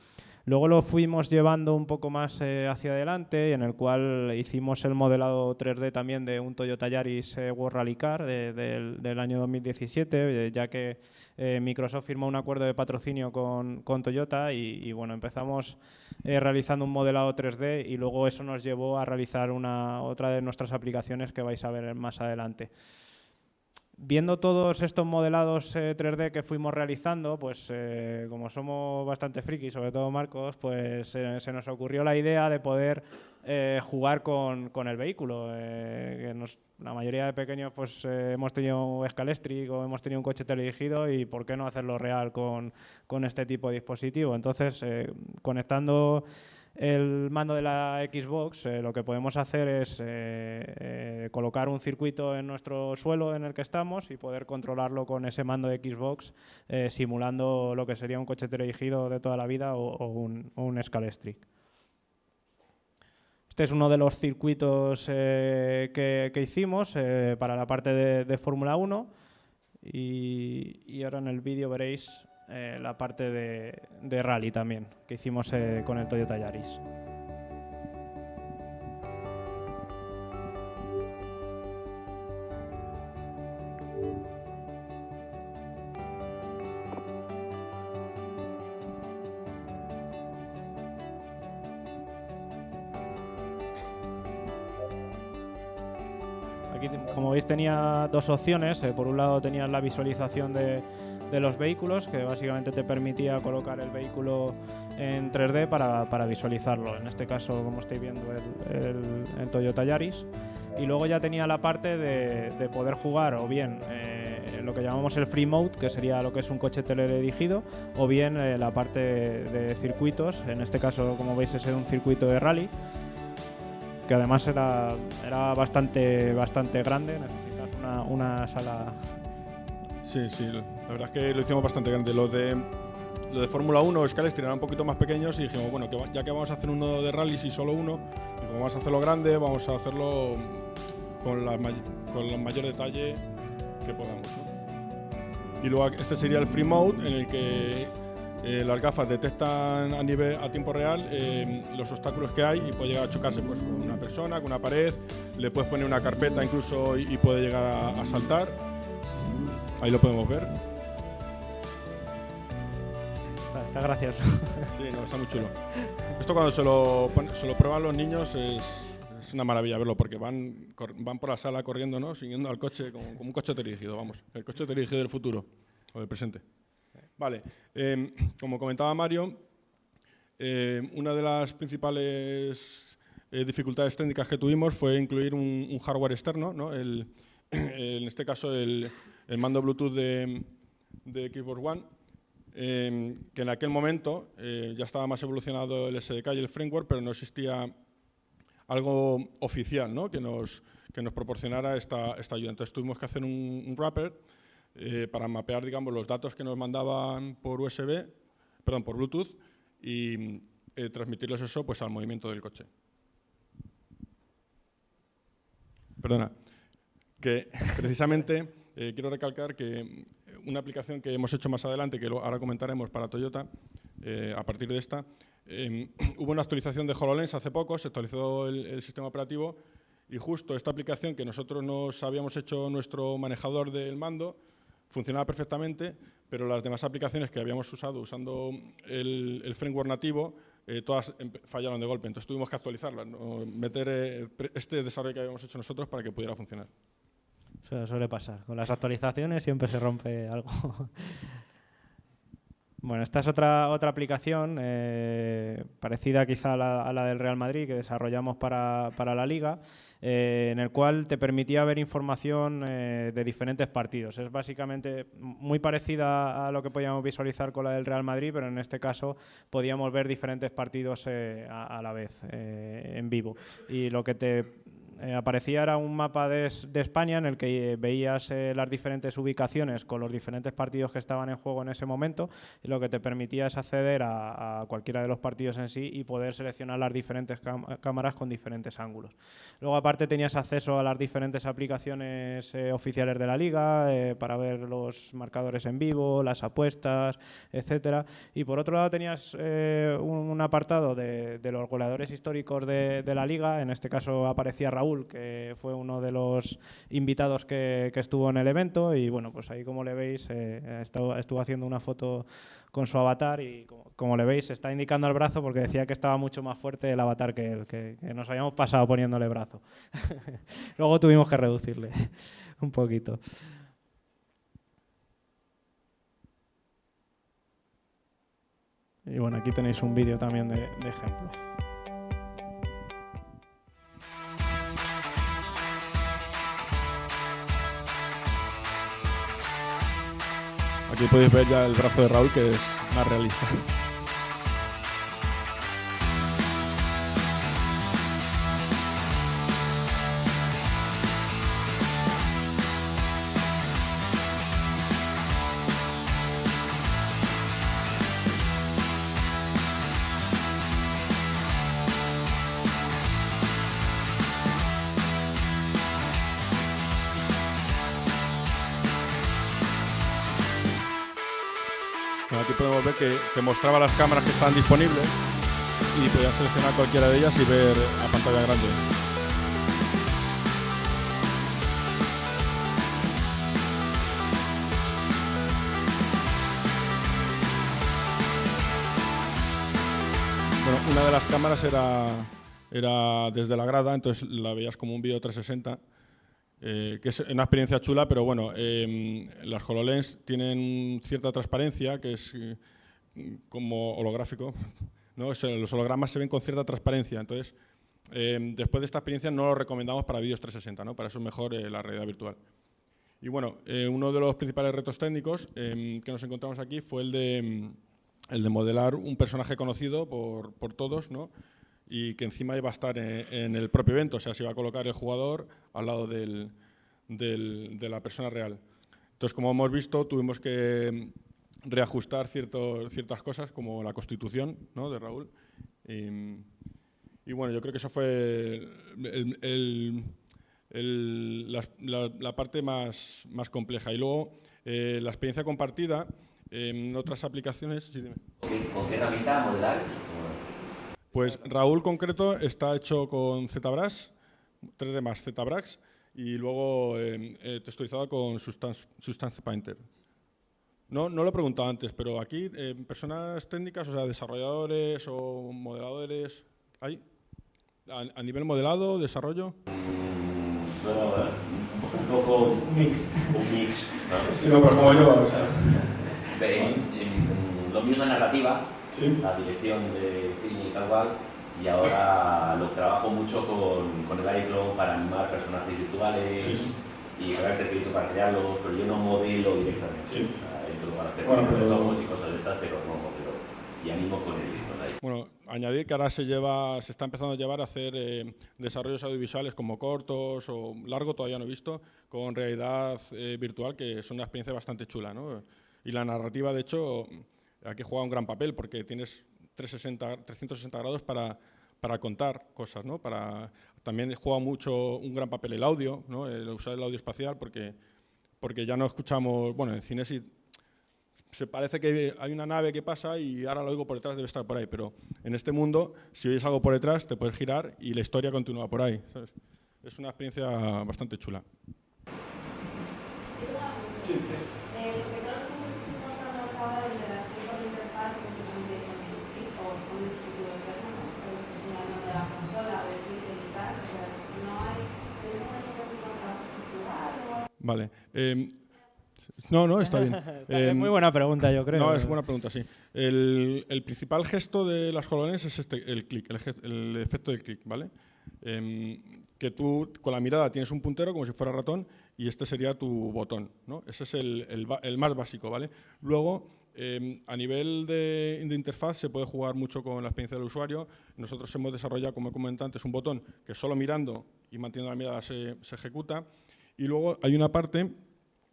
Luego lo fuimos llevando un poco más hacia adelante, en el cual hicimos el modelado 3D también de un Toyota Yaris World Rally Car del año 2017, ya que Microsoft firmó un acuerdo de patrocinio con Toyota y bueno, empezamos realizando un modelado 3D y luego eso nos llevó a realizar otra de nuestras aplicaciones que vais a ver más adelante. Viendo todos estos modelados 3D que fuimos realizando, pues como somos bastante frikis, sobre todo Marcos, pues se nos ocurrió la idea de poder jugar con el vehículo. La mayoría de pequeños pues hemos tenido Scalextric o hemos tenido un coche teledirigido y ¿por qué no hacerlo real con este tipo de dispositivo? Entonces, conectando el mando de la Xbox, lo que podemos hacer es colocar un circuito en nuestro suelo en el que estamos y poder controlarlo con ese mando de Xbox, simulando lo que sería un coche teledirigido de toda la vida o un Scalextric. Este es uno de los circuitos que hicimos para la parte de Fórmula 1 y ahora en el vídeo veréis la parte de rally también, que hicimos con el Toyota Yaris. Aquí, como veis, tenía dos opciones. Por un lado tenías la visualización de los vehículos, que básicamente te permitía colocar el vehículo en 3D para visualizarlo. En este caso, como estáis viendo, el Toyota Yaris. Y luego ya tenía la parte de poder jugar o bien lo que llamamos el Free Mode, que sería lo que es un coche teledirigido, o bien la parte de circuitos. En este caso, como veis, es un circuito de rally, que además era bastante grande. Necesitas una sala. Sí, la verdad es que lo hicimos bastante grande. Lo de Fórmula 1 o Scalextric eran un poquito más pequeños y dijimos, bueno, ya que vamos a hacer uno de rallies y solo uno, dijimos, vamos a hacerlo grande, vamos a hacerlo con el mayor detalle que podamos, ¿no? Y luego este sería el Free Mode, en el que las gafas detectan a tiempo real los obstáculos que hay y puede llegar a chocarse pues, con una persona, con una pared, le puedes poner una carpeta incluso y puede llegar a saltar. Ahí lo podemos ver. Está gracioso. Sí, no, está muy chulo. Esto cuando se lo prueban los niños es una maravilla verlo porque van por la sala corriendo, ¿no? Siguiendo al coche como un coche teledirigido, vamos. El coche teledirigido del futuro o del presente. Vale. Como comentaba Mario, una de las principales dificultades técnicas que tuvimos fue incluir un hardware externo, ¿no? En este caso el mando Bluetooth de Xbox One, que en aquel momento ya estaba más evolucionado el SDK y el framework, pero no existía algo oficial, ¿no? que nos proporcionara esta ayuda. Entonces tuvimos que hacer un wrapper para mapear, digamos, los datos que nos mandaban por por Bluetooth y transmitirles eso pues, al movimiento del coche. Perdona, que precisamente quiero recalcar que una aplicación que hemos hecho más adelante, que ahora comentaremos para Toyota, a partir de esta, hubo una actualización de HoloLens hace poco, se actualizó el sistema operativo y justo esta aplicación que nosotros nos habíamos hecho nuestro manejador del mando funcionaba perfectamente, pero las demás aplicaciones que habíamos usando el framework nativo, todas fallaron de golpe. Entonces tuvimos que actualizarlas, ¿no? Meter este desarrollo que habíamos hecho nosotros para que pudiera funcionar. Eso suele pasar. Con las actualizaciones siempre se rompe algo. Bueno, esta es otra aplicación parecida quizá a la del Real Madrid que desarrollamos para la Liga, en el cual te permitía ver información de diferentes partidos. Es básicamente muy parecida a lo que podíamos visualizar con la del Real Madrid, pero en este caso podíamos ver diferentes partidos a la vez en vivo. Y lo que aparecía era un mapa de España en el que veías las diferentes ubicaciones con los diferentes partidos que estaban en juego en ese momento, y lo que te permitía es acceder a cualquiera de los partidos en sí y poder seleccionar las diferentes cámaras con diferentes ángulos. Luego, aparte, tenías acceso a las diferentes aplicaciones oficiales de la liga para ver los marcadores en vivo, las apuestas, etcétera. Y por otro lado tenías un apartado de los goleadores históricos de la liga. En este caso aparecía Raúl, que fue uno de los invitados que estuvo en el evento, y bueno, pues ahí, como le veis, estuvo haciendo una foto con su avatar, y como le veis, está indicando el brazo porque decía que estaba mucho más fuerte el avatar que él, que nos habíamos pasado poniéndole brazo. Luego tuvimos que reducirle un poquito. Y bueno, aquí tenéis un vídeo también de ejemplo. Aquí podéis ver ya el brazo de Raúl, que es más realista. Bueno, aquí podemos ver que te mostraba las cámaras que estaban disponibles y podías seleccionar cualquiera de ellas y ver a pantalla grande. Bueno, una de las cámaras era desde la grada, entonces la veías como un vídeo 360. Que es una experiencia chula, pero bueno, las HoloLens tienen cierta transparencia, que es como holográfico, ¿no? Los hologramas se ven con cierta transparencia, entonces después de esta experiencia no lo recomendamos para vídeos 360, ¿no? Para eso es mejor la realidad virtual. Y bueno, uno de los principales retos técnicos que nos encontramos aquí fue el de modelar un personaje conocido por todos, ¿no? Y que encima iba a estar en el propio evento, o sea, se iba a colocar el jugador al lado de la persona real. Entonces, como hemos visto, tuvimos que reajustar ciertas cosas, como la constitución, ¿no?, de Raúl. Y bueno, yo creo que eso fue la parte más compleja. Y luego, la experiencia compartida en otras aplicaciones. Sí, dime. ¿Con qué herramienta modelar? Pues Raúl concreto está hecho con ZBrush, 3D más ZBrush, y luego texturizado con Substance Painter. No lo he preguntado antes, pero aquí personas técnicas, o sea, desarrolladores o modeladores, ¿hay? ¿A nivel modelado, desarrollo? Bueno, un poco un mix. ¿No? Sí, no, pues como yo, o sea. Lo mío es la narrativa. Sí. La dirección de cine y tal cual, y ahora lo trabajo mucho con el iCloud para animar personajes virtuales, sí, y crear crédito para crearlos, pero yo no modelo directamente. Sí. Entro para hacer tomos y cosas de estas, pero no modelo. Y animo con el iCloud. Bueno, añadir que ahora se está empezando a llevar a hacer desarrollos audiovisuales como cortos o largo, todavía no he visto, con realidad virtual, que es una experiencia bastante chula, ¿no? Y la narrativa, de hecho, aquí juega un gran papel porque tienes 360 grados para contar cosas, ¿no? También juega un gran papel el audio, ¿no? El usar el audio espacial, porque ya no escuchamos, bueno, en cine sí se parece que hay una nave que pasa y ahora lo oigo por detrás, debe estar por ahí, pero en este mundo, si oyes algo por detrás, te puedes girar y la historia continúa por ahí, ¿sabes? Es una experiencia bastante chula. Sí. Vale. No, está bien. Es muy buena pregunta, yo creo. No, es buena pregunta, sí. El principal gesto de las HoloLens es el clic, el efecto del clic, ¿vale? Que tú con la mirada tienes un puntero como si fuera ratón y este sería tu botón, ¿no? Ese es el más básico, ¿vale? Luego, a nivel de interfaz se puede jugar mucho con la experiencia del usuario. Nosotros hemos desarrollado, como he comentado antes, un botón que solo mirando y manteniendo la mirada se ejecuta. Y luego hay una parte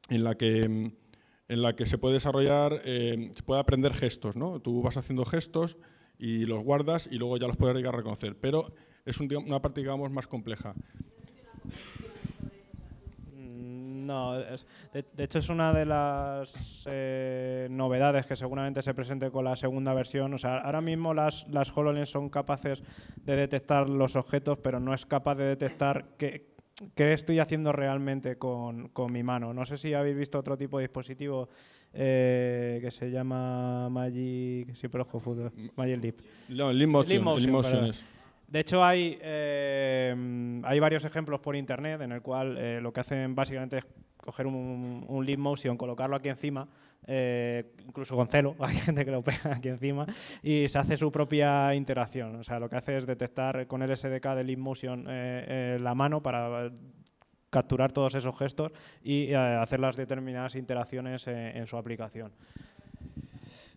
en la que se puede desarrollar, se puede aprender gestos, ¿no? Tú vas haciendo gestos y los guardas y luego ya los puedes llegar a reconocer, pero es una parte, digamos, más compleja. No, de hecho es una de las novedades que seguramente se presente con la segunda versión. O sea, ahora mismo las HoloLens son capaces de detectar los objetos, pero no es capaz de detectar qué estoy haciendo realmente con mi mano. No sé si habéis visto otro tipo de dispositivo que se llama Magic, siempre los confundo, Magic Leap. No, el Leap Motion es. De hecho, hay varios ejemplos por internet en el cual lo que hacen básicamente es coger un Leap Motion, colocarlo aquí encima, incluso con celo, hay gente que lo pega aquí encima, y se hace su propia interacción. O sea, lo que hace es detectar con el SDK de Leap Motion la mano para capturar todos esos gestos y hacer las determinadas interacciones en su aplicación.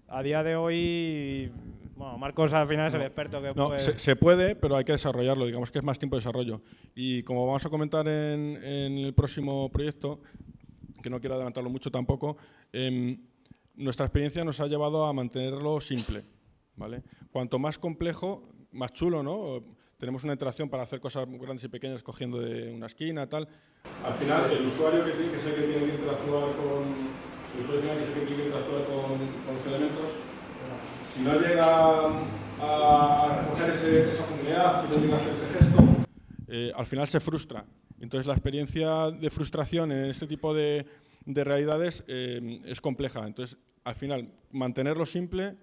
A día de hoy, bueno, Marcos al final es el experto que puede... Se puede, pero hay que desarrollarlo, digamos que es más tiempo de desarrollo. Y como vamos a comentar en el próximo proyecto, que no quiero adelantarlo mucho tampoco, nuestra experiencia nos ha llevado a mantenerlo simple, ¿vale? Cuanto más complejo, más chulo, ¿no? Tenemos una interacción para hacer cosas muy grandes y pequeñas cogiendo de una esquina, tal. Al final, el usuario que es el que tiene que interactuar con... El usuario final que tiene que interactuar con los elementos, si no llega a recoger esa funcionalidad, si no llega a hacer ese gesto, al final se frustra. Entonces la experiencia de frustración en este tipo de realidades es compleja. Entonces, al final, mantenerlo simple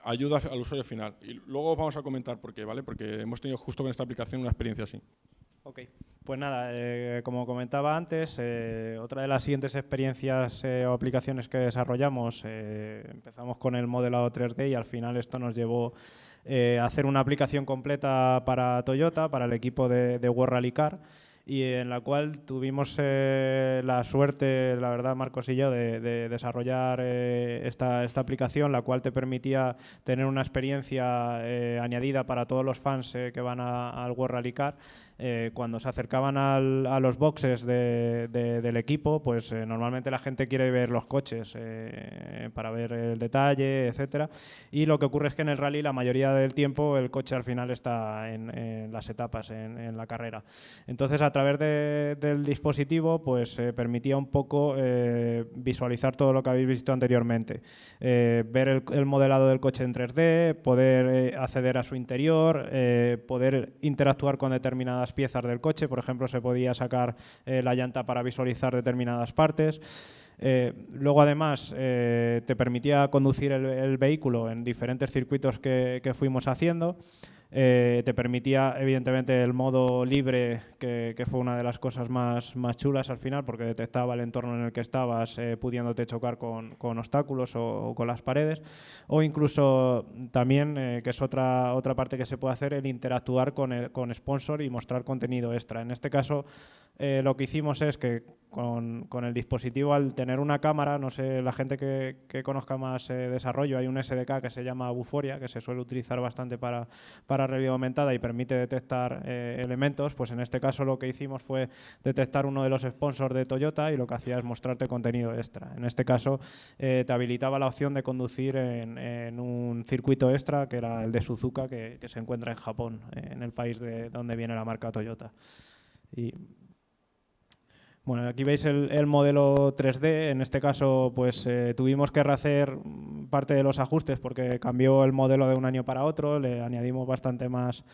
ayuda al usuario final. Y luego vamos a comentar por qué, ¿vale? Porque hemos tenido justo con esta aplicación una experiencia así. Ok, pues nada, como comentaba antes, otra de las siguientes experiencias o aplicaciones que desarrollamos, empezamos con el modelado 3D y al final esto nos llevó a hacer una aplicación completa para Toyota, para el equipo de World Rally Car, y en la cual tuvimos la suerte, la verdad, Marcos y yo, de desarrollar esta aplicación, la cual te permitía tener una experiencia añadida para todos los fans que van al World Rally Car. Cuando se acercaban a los boxes del equipo, pues normalmente la gente quiere ver los coches para ver el detalle, etcétera. Y lo que ocurre es que en el rally la mayoría del tiempo el coche al final está en las etapas, en la carrera. Entonces, a través del dispositivo, pues permitía un poco visualizar todo lo que habéis visto anteriormente. Ver el modelado del coche en 3D, poder acceder a su interior, poder interactuar con determinadas piezas del coche. Por ejemplo, se podía sacar la llanta para visualizar determinadas partes. Luego, además, te permitía conducir el vehículo en diferentes circuitos que fuimos haciendo. Te permitía, evidentemente, el modo libre, que fue una de las cosas más chulas al final, porque detectaba el entorno en el que estabas, pudiéndote chocar con obstáculos o con las paredes, o incluso también, que es otra parte que se puede hacer, el interactuar con sponsor y mostrar contenido extra. En este caso, lo que hicimos es que con el dispositivo, al tener una cámara, no sé, la gente que conozca más desarrollo, hay un SDK que se llama Vuforia, que se suele utilizar bastante para realidad aumentada y permite detectar elementos. Pues en este caso lo que hicimos fue detectar uno de los sponsors de Toyota y lo que hacía es mostrarte contenido extra. En este caso te habilitaba la opción de conducir en un circuito extra, que era el de Suzuka, que se encuentra en Japón, en el país de donde viene la marca Toyota. Y bueno, aquí veis el modelo 3D. En este caso, pues tuvimos que rehacer parte de los ajustes porque cambió el modelo de un año para otro. Le añadimos bastante más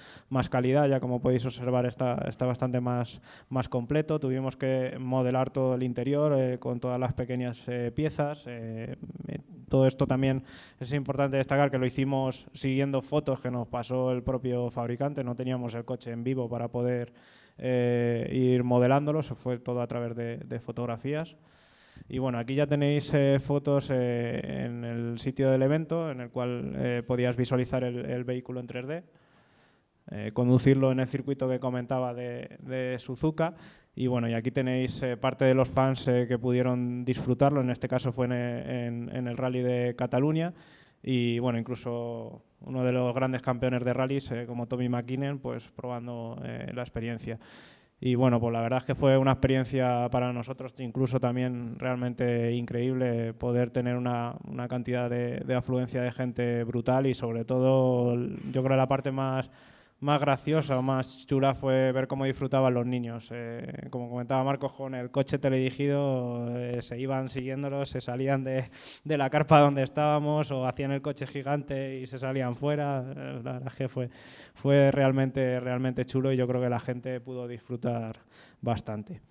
calidad, ya como podéis observar está bastante más completo. Tuvimos que modelar todo el interior con todas las pequeñas piezas. Todo esto también es importante destacar que lo hicimos siguiendo fotos que nos pasó el propio fabricante. No teníamos el coche en vivo para poder ir modelándolo, se fue todo a través de fotografías. Y bueno, aquí ya tenéis fotos en el sitio del evento, en el cual podías visualizar el vehículo en 3D, conducirlo en el circuito que comentaba de Suzuka. Y bueno, y aquí tenéis parte de los fans que pudieron disfrutarlo, en este caso fue en el Rally de Cataluña. Y bueno, incluso uno de los grandes campeones de rallies, como Tommy McKinnon, pues probando la experiencia. Y bueno, pues la verdad es que fue una experiencia para nosotros incluso también realmente increíble poder tener una cantidad de afluencia de gente brutal y sobre todo yo creo la parte más graciosa o más chula fue ver cómo disfrutaban los niños. Como comentaba Marcos, con el coche teledirigido se iban siguiéndolos, se salían de la carpa donde estábamos o hacían el coche gigante y se salían fuera. La verdad es que fue realmente chulo y yo creo que la gente pudo disfrutar bastante.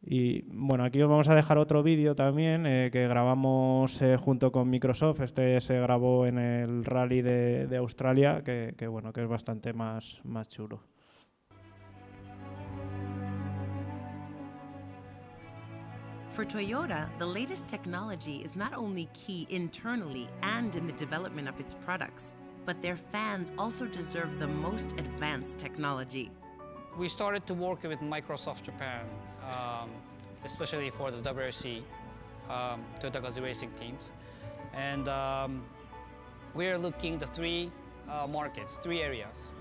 Y bueno, aquí os vamos a dejar otro vídeo también que grabamos junto con Microsoft. Este se grabó en el Rally de Australia, que bueno, que es bastante más chulo. For Toyota, the latest technology is not only key internally and in the development of its products, but their fans also deserve the most advanced technology. We started to work with Microsoft Japan, especially for the WRC, Toyota Gazoo Racing teams. And we are looking at three markets, three areas.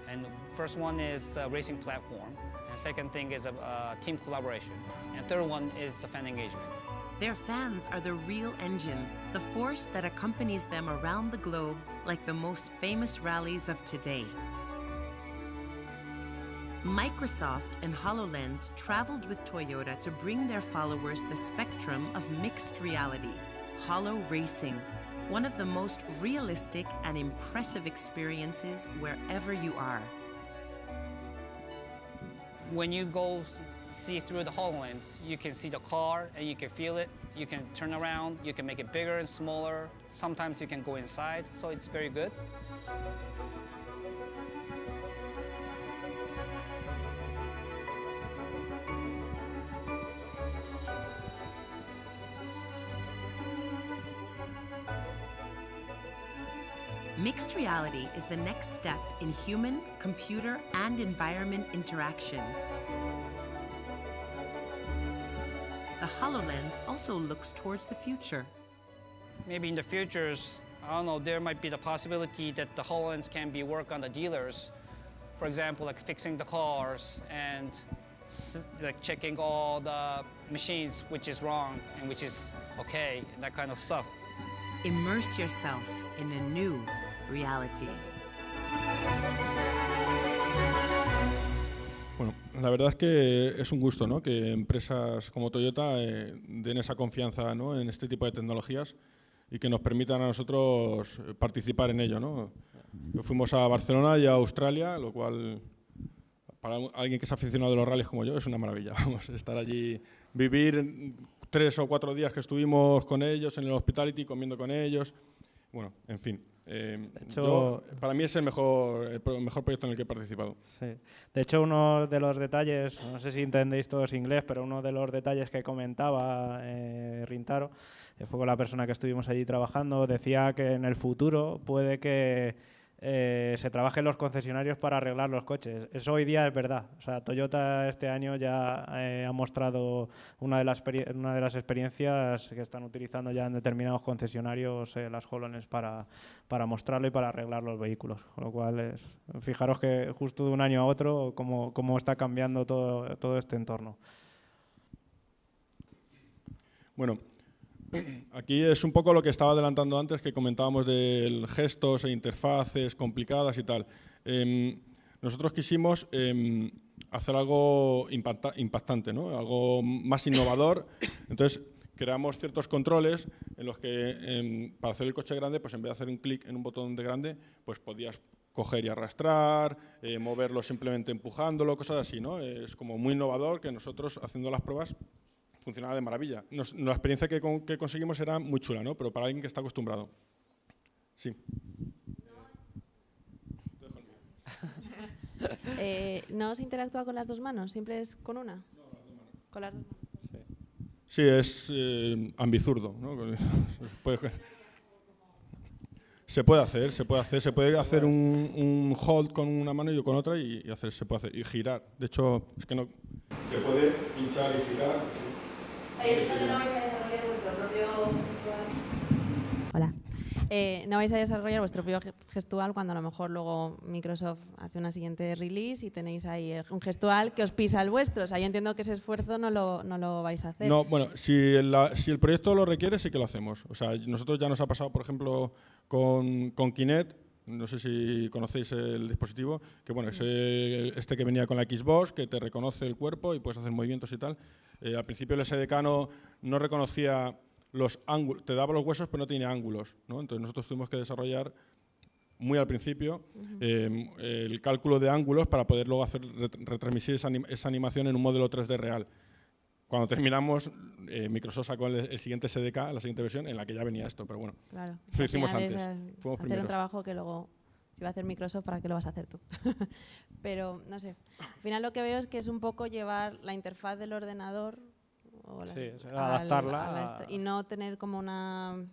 And first one is the racing platform. And second thing is team collaboration. And third one is the fan engagement. Their fans are the real engine, the force that accompanies them around the globe like the most famous rallies of today. Microsoft and HoloLens traveled with Toyota to bring their followers the spectrum of mixed reality, Holo Racing, one of the most realistic and impressive experiences wherever you are. When you go see through the HoloLens, you can see the car and you can feel it. You can turn around, you can make it bigger and smaller. Sometimes you can go inside, so it's very good. Mixed reality is the next step in human, computer, and environment interaction. The HoloLens also looks towards the future. Maybe in the futures, I don't know, there might be the possibility that the HoloLens can be work on the dealers. For example, like fixing the cars and like checking all the machines, which is wrong and which is okay, and that kind of stuff. Immerse yourself in a new reality. Bueno, la verdad es que es un gusto, ¿no?, que empresas como Toyota den esa confianza, ¿no?, en este tipo de tecnologías y que nos permitan a nosotros participar en ello, ¿no? Fuimos a Barcelona y a Australia, lo cual para alguien que es aficionado de los rallies como yo es una maravilla. Vamos a estar allí, vivir 3 o 4 días que estuvimos con ellos en el hospitality, comiendo con ellos. Bueno, en fin. Para mí es el mejor proyecto en el que he participado. Sí. De hecho, uno de los detalles, no sé si entendéis todos inglés, pero uno de los detalles que comentaba Rintaro, fue con la persona que estuvimos allí trabajando, decía que en el futuro puede que se trabaje en los concesionarios para arreglar los coches. Eso hoy día es verdad. O sea, Toyota este año ya ha mostrado una de las experiencias que están utilizando ya en determinados concesionarios las HoloLens para mostrarlo y para arreglar los vehículos. Con lo cual, fijaros que justo de un año a otro cómo está cambiando todo este entorno. Bueno, aquí es un poco lo que estaba adelantando antes, que comentábamos de gestos e interfaces complicadas y tal. Nosotros quisimos hacer algo impactante, ¿no?, algo más innovador. Entonces, creamos ciertos controles en los que para hacer el coche grande, pues en vez de hacer un clic en un botón de grande, pues podías coger y arrastrar, moverlo simplemente empujándolo, cosas así, ¿no? Es como muy innovador, que nosotros, haciendo las pruebas, funcionaba de maravilla. La experiencia que conseguimos era muy chula, ¿no?, pero para alguien que está acostumbrado. Sí. ¿No se interactúa con las dos manos? ¿Siempre es con una? No, con las dos manos. Con las dos manos. Sí, es ambizurdo, ¿no? Se puede hacer un hold con una mano y con otra se puede hacer y girar. De hecho, es que no se puede pinchar y girar. ¿Hay que no vais a desarrollar vuestro propio vestuario? Hola. no vais a desarrollar vuestro propio gestual cuando a lo mejor luego Microsoft hace una siguiente release y tenéis ahí un gestual que os pisa el vuestro. O sea, yo entiendo que ese esfuerzo no lo vais a hacer. No, bueno, si el proyecto lo requiere, sí que lo hacemos. O sea, nosotros ya nos ha pasado, por ejemplo, con Kinect. No sé si conocéis el dispositivo, que bueno, es este que venía con la Xbox, que te reconoce el cuerpo y puedes hacer movimientos y tal. Al principio el SDK no reconocía los ángulos, te daba los huesos pero no tenía ángulos, ¿no? Entonces nosotros tuvimos que desarrollar muy al principio el cálculo de ángulos para poder luego retransmitir esa animación en un modelo 3D real. Cuando terminamos, Microsoft sacó el siguiente SDK, la siguiente versión, en la que ya venía esto, pero bueno, claro, lo hicimos al final antes. Fuimos hacer primeros. un trabajo que luego, si va a hacer Microsoft, ¿para qué lo vas a hacer tú? Pero, no sé, al final lo que veo es que es un poco llevar la interfaz del ordenador o Sí, o sea, adaptarla y no tener como una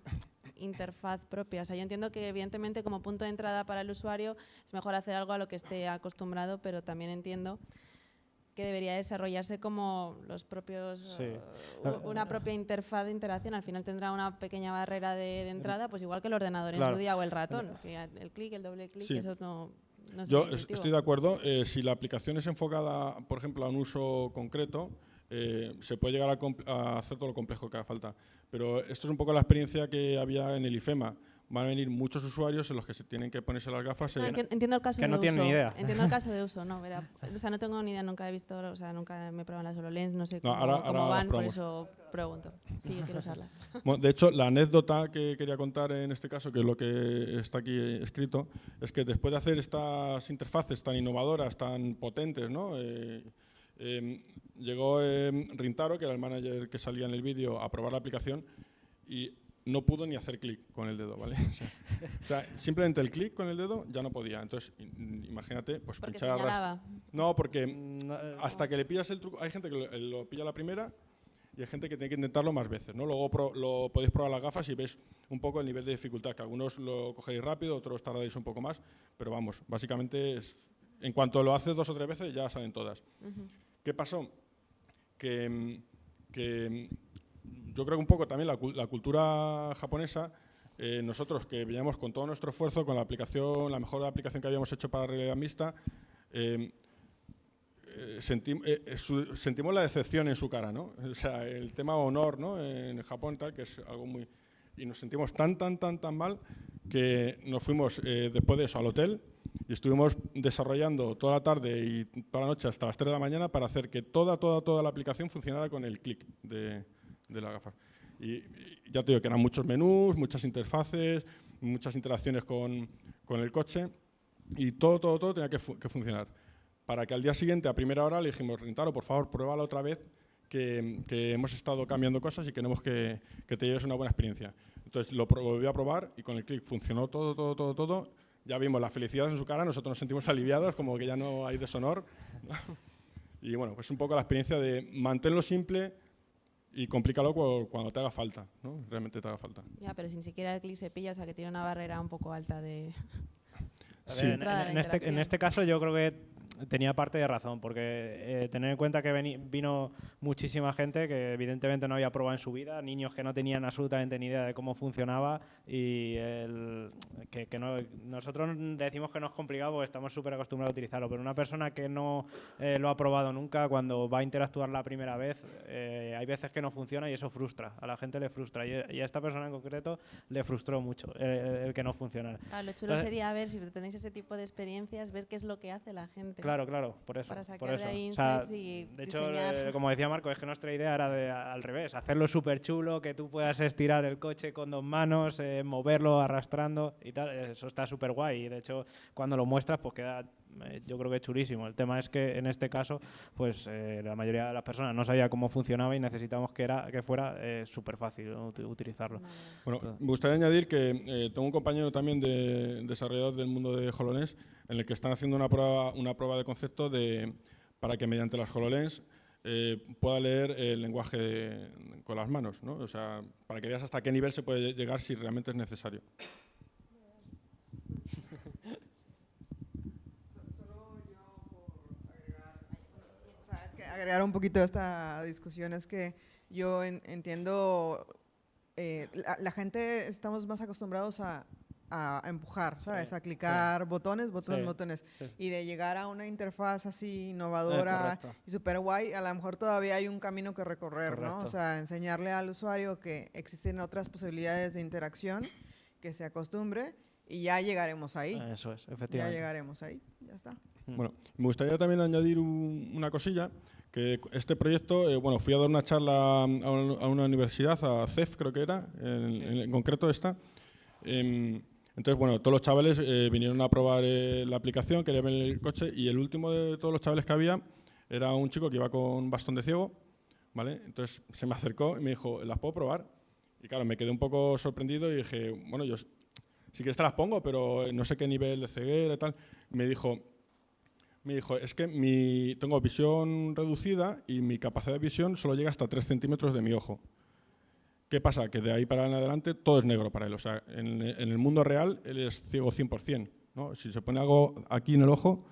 interfaz propia. O sea, yo entiendo que evidentemente como punto de entrada para el usuario es mejor hacer algo a lo que esté acostumbrado, pero también entiendo que debería desarrollarse como los propios una propia interfaz de interacción. Al final tendrá una pequeña barrera de entrada, pues igual que el ordenador en su día o el ratón, que el clic, el doble clic, eso no es Yo intuitivo. estoy de acuerdo. Si la aplicación es enfocada, por ejemplo, a un uso concreto, se puede llegar a hacer todo lo complejo que haga falta. Pero esto es un poco la experiencia que había en el IFEMA. Van a venir muchos usuarios en los que se tienen que ponerse las gafas. No, entiendo el caso que de no uso. tienen ni idea. Entiendo el caso de uso, no, o sea, no tengo ni idea, nunca he visto, o sea, nunca me he probado las HoloLens, no sé cómo, cómo van, por eso pregunto. Sí, yo quiero usarlas. Bueno, de hecho, la anécdota que quería contar en este caso, que es lo que está aquí escrito, es que después de hacer estas interfaces tan innovadoras, tan potentes, ¿no? Llegó Rintaro, que era el manager que salía en el vídeo, a probar la aplicación y no pudo ni hacer clic con el dedo, ¿vale? O sea, simplemente el clic con el dedo ya no podía. Entonces, imagínate, pues porque pinchar señalaba. No, porque hasta que le pillas el truco, hay gente que lo pilla la primera y hay gente que tiene que intentarlo más veces, ¿no? Luego lo podéis probar las gafas y veis un poco el nivel de dificultad, que algunos lo cogeréis rápido, otros tardaréis un poco más, pero vamos, básicamente en cuanto lo haces 2 o 3 veces ya salen todas. ¿Qué pasó? Que yo creo que un poco también la cultura japonesa, nosotros que veníamos con todo nuestro esfuerzo, con la mejor aplicación que habíamos hecho para realidad mixta, sentimos la decepción en su cara, ¿no? O sea, el tema honor, ¿no? En Japón, tal, que es algo muy... Y nos sentimos tan mal que nos fuimos después de eso al hotel y estuvimos desarrollando toda la tarde y toda la noche hasta las 3 de la mañana para hacer que toda la aplicación funcionara con el clic de las gafas. Y ya te digo que eran muchos menús, muchas interfaces, muchas interacciones con el coche y todo tenía que funcionar. Para que al día siguiente, a primera hora, le dijimos, Rintaro, por favor, pruébalo otra vez, que hemos estado cambiando cosas y queremos que te lleves una buena experiencia. Entonces lo volví a probar y con el clic funcionó todo. Ya vimos la felicidad en su cara, nosotros nos sentimos aliviados, como que ya no hay deshonor. Y bueno, pues un poco la experiencia de mantenerlo simple y complícalo cuando te haga falta, ¿no? Realmente te haga falta. Ya, pero sin siquiera el clic se pilla, o sea que tiene una barrera un poco alta de... Sí. En este caso yo creo que tenía parte de razón, porque tener en cuenta que vino muchísima gente que evidentemente no había probado en su vida, niños que no tenían absolutamente ni idea de cómo funcionaba y nosotros decimos que no es complicado porque estamos súper acostumbrados a utilizarlo, pero una persona que no lo ha probado nunca, cuando va a interactuar la primera vez, hay veces que no funciona y eso frustra, a la gente le frustra y a esta persona en concreto le frustró mucho el que no funcionara. Claro, lo chulo sería ver, si tenéis ese tipo de experiencias, ver qué es lo que hace la gente. Claro, por eso. Para sacar de ahí insights y de hecho, diseñar. como decía Marco, es que nuestra idea era al revés, hacerlo súper chulo, que tú puedas estirar el coche con 2 manos, moverlo arrastrando y tal, eso está súper guay y de hecho cuando lo muestras pues queda, yo creo que chulísimo. El tema es que en este caso pues la mayoría de las personas no sabía cómo funcionaba y necesitamos que fuera súper fácil utilizarlo. Bueno, me gustaría añadir que tengo un compañero también de desarrollador del mundo de HoloLens en el que están haciendo una prueba de concepto para que mediante las HoloLens pueda leer el lenguaje con las manos, ¿no? O sea, para que veas hasta qué nivel se puede llegar si realmente es necesario. Agregar un poquito a esta discusión es que yo entiendo la gente estamos más acostumbrados a empujar, ¿sabes? Sí, a clicar sí. botones, Sí, botones. sí. Y de llegar a una interfaz así innovadora Correcto. y súper guay, a lo mejor todavía hay un camino que recorrer, ¿no? Correcto. O sea, enseñarle al usuario que existen otras posibilidades de interacción, que se acostumbre y ya llegaremos ahí. Eso es, Ya efectivamente. llegaremos ahí, ya está. Bueno, me gustaría también añadir una cosilla, que este proyecto, bueno, fui a dar una charla a una universidad, a CEF creo que era, en concreto esta. Entonces, bueno, todos los chavales vinieron a probar la aplicación, querían ver el coche, y el último de todos los chavales que había era un chico que iba con bastón de ciego, ¿vale? Entonces se me acercó y me dijo, ¿las puedo probar? Y claro, me quedé un poco sorprendido y dije, bueno, yo si quieres te las pongo, pero no sé qué nivel de ceguera y tal. Me dijo, es que tengo visión reducida y mi capacidad de visión solo llega hasta 3 centímetros de mi ojo. ¿Qué pasa? Que de ahí para en adelante todo es negro para él. O sea, en el mundo real él es ciego 100%, ¿no? Si se pone algo aquí en el ojo,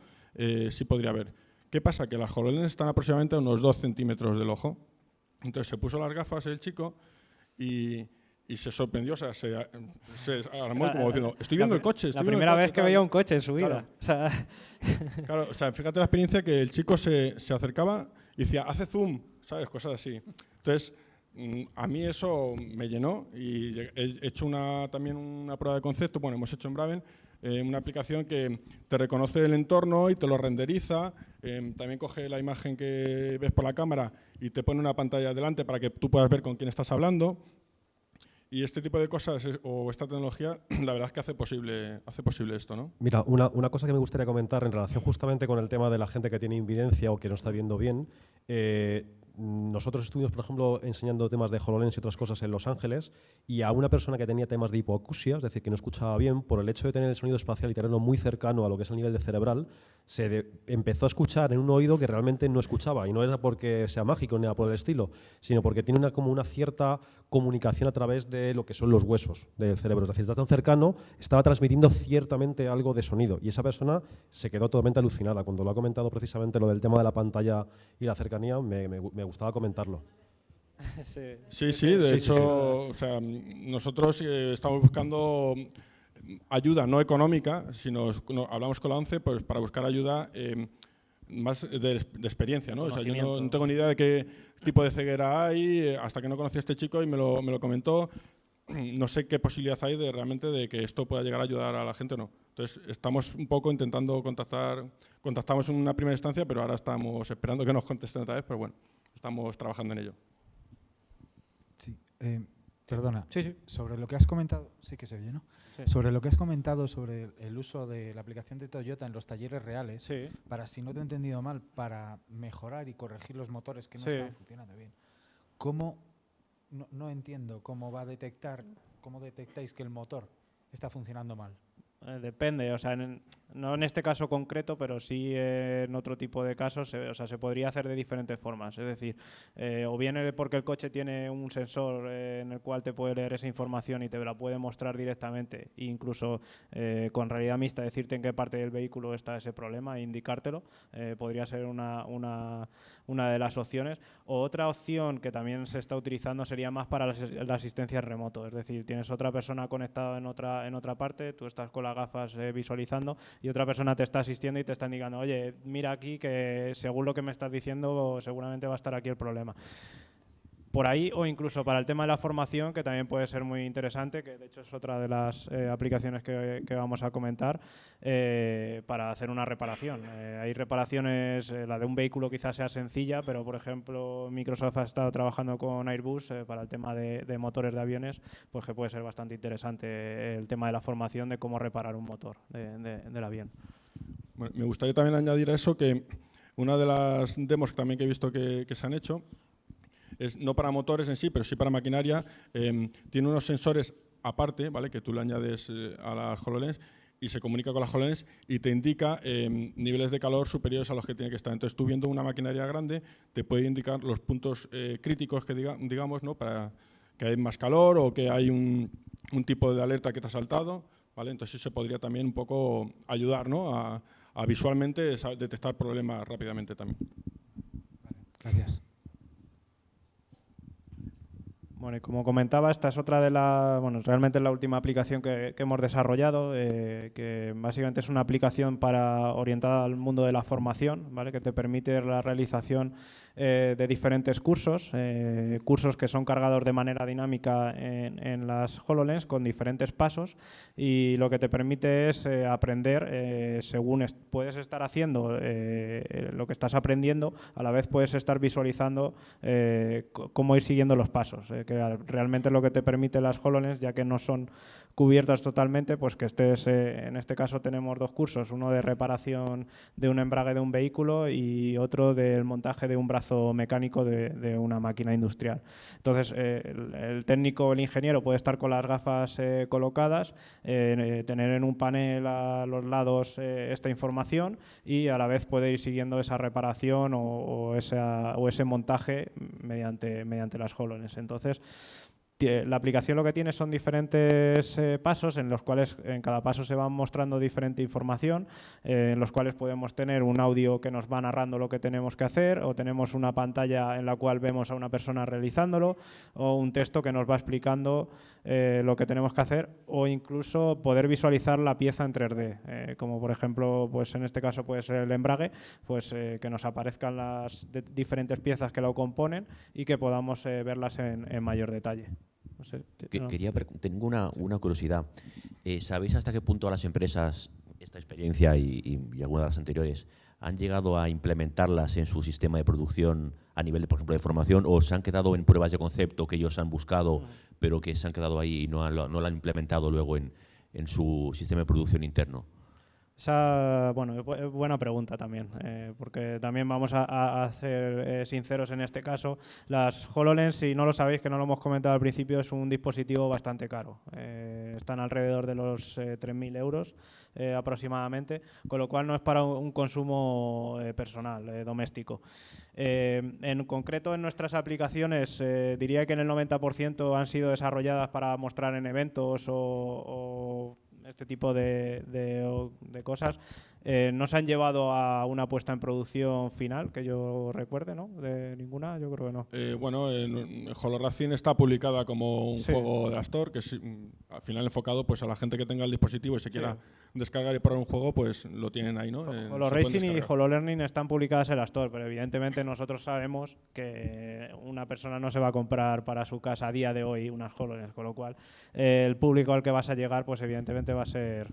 sí podría ver. ¿Qué pasa? Que las HoloLens están aproximadamente a unos 2 centímetros del ojo. Entonces se puso las gafas el chico y se sorprendió, o sea, se armó como diciendo, estoy viendo el coche. La primera vez que veía un coche en su vida. Claro. Claro, o sea, fíjate la experiencia que el chico se acercaba y decía, hace zoom, ¿sabes? Cosas así. Entonces, a mí eso me llenó y he hecho también una prueba de concepto, bueno, hemos hecho en Braven, una aplicación que te reconoce el entorno y te lo renderiza, también coge la imagen que ves por la cámara y te pone una pantalla delante para que tú puedas ver con quién estás hablando. Y este tipo de cosas o esta tecnología, la verdad es que hace posible esto, ¿no? Mira, una cosa que me gustaría comentar en relación justamente con el tema de la gente que tiene invidencia o que no está viendo bien. Nosotros estuvimos, por ejemplo, enseñando temas de HoloLens y otras cosas en Los Ángeles, y a una persona que tenía temas de hipoacusia, es decir, que no escuchaba bien, por el hecho de tener el sonido espacial y tenerlo muy cercano a lo que es el nivel de cerebral, empezó a escuchar en un oído que realmente no escuchaba, y no era porque sea mágico ni nada por el estilo, sino porque tiene como una cierta comunicación a través de lo que son los huesos del cerebro. Es decir, está tan cercano, estaba transmitiendo ciertamente algo de sonido, y esa persona se quedó totalmente alucinada. Cuando lo ha comentado precisamente lo del tema de la pantalla y la cercanía, me gustaba comentarlo. Sí, de hecho, o sea, nosotros estamos buscando ayuda no económica, sino hablamos con la ONCE pues, para buscar ayuda más de experiencia, ¿no? O sea, yo no tengo ni idea de qué tipo de ceguera hay, hasta que no conocí a este chico y me lo comentó. No sé qué posibilidad hay realmente de que esto pueda llegar a ayudar a la gente o no. Entonces, estamos un poco intentando contactamos en una primera instancia, pero ahora estamos esperando que nos contesten otra vez, pero bueno, estamos trabajando en ello. Sí, perdona, sí. Sobre lo que has comentado, sí que se oye, ¿no? Sí. Sobre lo que has comentado sobre el uso de la aplicación de Toyota en los talleres reales, Sí. para, si no te he entendido mal, para mejorar y corregir los motores que no Sí. están funcionando bien. ¿Cómo? No entiendo cómo detectáis que el motor está funcionando mal. Depende, o sea, no en este caso concreto, pero sí en otro tipo de casos, o sea, se podría hacer de diferentes formas. Es decir, o bien porque el coche tiene un sensor en el cual te puede leer esa información y te la puede mostrar directamente, e incluso con realidad mixta decirte en qué parte del vehículo está ese problema e indicártelo, podría ser una de las opciones. O otra opción que también se está utilizando sería más para la asistencia remoto, es decir, tienes otra persona conectada en otra parte, tú estás con las gafas visualizando y otra persona te está asistiendo y te está indicando, oye, mira aquí que según lo que me estás diciendo seguramente va a estar aquí el problema. Por ahí, o incluso para el tema de la formación, que también puede ser muy interesante, que de hecho es otra de las aplicaciones que vamos a comentar, para hacer una reparación. Hay reparaciones, la de un vehículo quizás sea sencilla, pero por ejemplo Microsoft ha estado trabajando con Airbus para el tema de motores de aviones, pues que puede ser bastante interesante el tema de la formación de cómo reparar un motor del avión. Bueno, me gustaría también añadir a eso que una de las demos también que he visto que se han hecho es no para motores en sí, pero sí para maquinaria. Tiene unos sensores aparte, ¿vale? Que tú le añades a las HoloLens y se comunica con las HoloLens y te indica niveles de calor superiores a los que tiene que estar. Entonces, tú viendo una maquinaria grande, te puede indicar los puntos críticos que digamos, ¿no? Para que hay más calor o que hay un tipo de alerta que te ha saltado, ¿vale? Entonces, se podría también un poco ayudar, ¿no? a visualmente detectar problemas rápidamente también. Vale, gracias. Bueno, y como comentaba, esta es otra de las, bueno, realmente es la última aplicación que hemos desarrollado, que básicamente es una aplicación orientada al mundo de la formación, ¿vale? Que te permite la realización de diferentes cursos, cursos que son cargados de manera dinámica en las HoloLens con diferentes pasos, y lo que te permite es aprender según puedes estar haciendo lo que estás aprendiendo, a la vez puedes estar visualizando cómo ir siguiendo los pasos, que realmente es lo que te permite las HoloLens, ya que no son cubiertas totalmente, pues que estés, en este caso tenemos 2 cursos, uno de reparación de un embrague de un vehículo y otro del montaje de un brazo mecánico de una máquina industrial. Entonces, el técnico o el ingeniero puede estar con las gafas colocadas, tener en un panel a los lados esta información y a la vez puede ir siguiendo esa reparación o ese montaje mediante las HoloLens. Entonces, la aplicación lo que tiene son diferentes pasos en los cuales en cada paso se va mostrando diferente información, en los cuales podemos tener un audio que nos va narrando lo que tenemos que hacer, o tenemos una pantalla en la cual vemos a una persona realizándolo, o un texto que nos va explicando lo que tenemos que hacer, o incluso poder visualizar la pieza en 3D, como por ejemplo, pues en este caso puede ser el embrague, pues que nos aparezcan las diferentes piezas que lo componen y que podamos verlas en mayor detalle. No sé, tengo una curiosidad. ¿Sabéis hasta qué punto las empresas, esta experiencia y algunas de las anteriores, han llegado a implementarlas en su sistema de producción a nivel, por ejemplo, de formación, o se han quedado en pruebas de concepto que ellos han buscado, pero que se han quedado ahí y no lo han implementado luego en su sistema de producción interno? Bueno, buena pregunta también, porque también vamos a ser sinceros en este caso. Las HoloLens, si no lo sabéis, que no lo hemos comentado al principio, es un dispositivo bastante caro. Están alrededor de los 3.000 euros aproximadamente, con lo cual no es para un consumo personal, doméstico. En concreto, en nuestras aplicaciones, diría que en el 90% han sido desarrolladas para mostrar en eventos o este tipo de cosas. No se han llevado a una puesta en producción final, que yo recuerde, ¿no? De ninguna, yo creo que no. Bueno, HoloRacing está publicada como un juego de la Store, que es al final enfocado pues a la gente que tenga el dispositivo y se quiera descargar y probar un juego, pues lo tienen ahí, ¿no? HoloRacing y HoloLearning están publicadas en la Store, pero evidentemente nosotros sabemos que una persona no se va a comprar para su casa a día de hoy unas HoloLens, con lo cual el público al que vas a llegar, pues evidentemente va a ser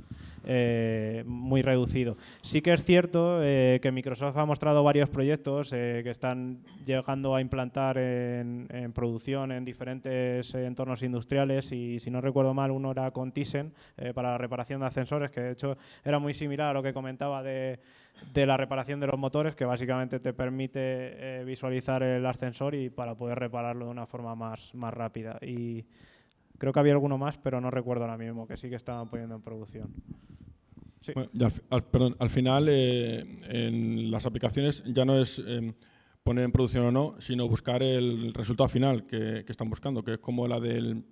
muy reducido. Sí que es cierto que Microsoft ha mostrado varios proyectos que están llegando a implantar en producción en diferentes entornos industriales, y si no recuerdo mal, uno era con Thyssen para la reparación de ascensores, que de hecho era muy similar a lo que comentaba de la reparación de los motores, que básicamente te permite visualizar el ascensor y para poder repararlo de una forma más rápida. Y creo que había alguno más, pero no recuerdo ahora mismo, que sí que estaban poniendo en producción. Sí. Bueno, al final, en las aplicaciones ya no es poner en producción o no, sino buscar el resultado final que están buscando, que es como la del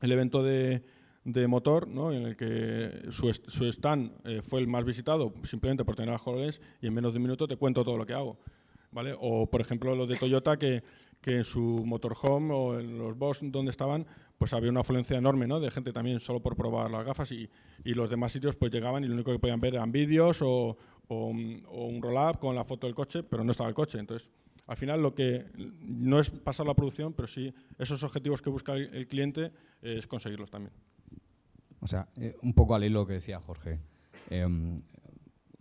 evento de motor, ¿no? En el que su stand fue el más visitado simplemente por tener las HoloLens, y en menos de un minuto te cuento todo lo que hago, ¿vale? O, por ejemplo, los de Toyota, que en su motorhome o en los box donde estaban, pues había una afluencia enorme, ¿no? De gente también solo por probar las gafas, y los demás sitios pues llegaban y lo único que podían ver eran vídeos o un roll-up con la foto del coche, pero no estaba el coche. Entonces, al final lo que no es pasar la producción, pero sí esos objetivos que busca el cliente es conseguirlos también. O sea, un poco al hilo que decía Jorge.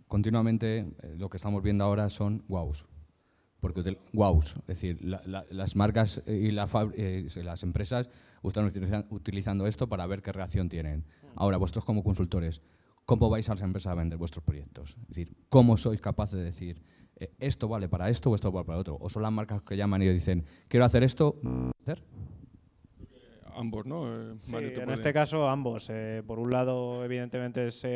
Continuamente lo que estamos viendo ahora son wows. Porque wows, es decir, las marcas y las empresas están utilizando esto para ver qué reacción tienen. Ahora, vosotros como consultores, ¿cómo vais a las empresas a vender vuestros proyectos? Es decir, ¿cómo sois capaces de decir esto vale para esto o esto vale para otro? ¿O son las marcas que llaman y dicen quiero hacer esto? ¿Hacer? Ambos, ¿no? Sí, en este caso ambos. Por un lado, evidentemente, es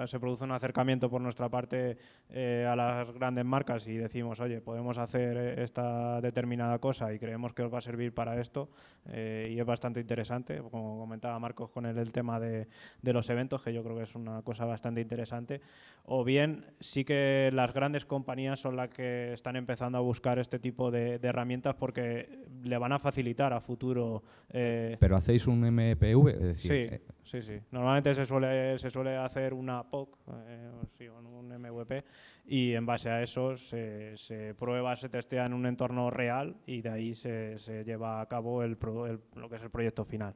se produce un acercamiento por nuestra parte a las grandes marcas y decimos, oye, podemos hacer esta determinada cosa y creemos que os va a servir para esto, y es bastante interesante, como comentaba Marcos con el tema de los eventos, que yo creo que es una cosa bastante interesante. O bien sí que las grandes compañías son las que están empezando a buscar este tipo de herramientas porque le van a facilitar a futuro. ¿Pero hacéis un MPV? Es decir, Sí. Normalmente se suele hacer una POC, un MVP, y en base a eso se prueba, se testea en un entorno real y de ahí se lleva a cabo lo que es el proyecto final.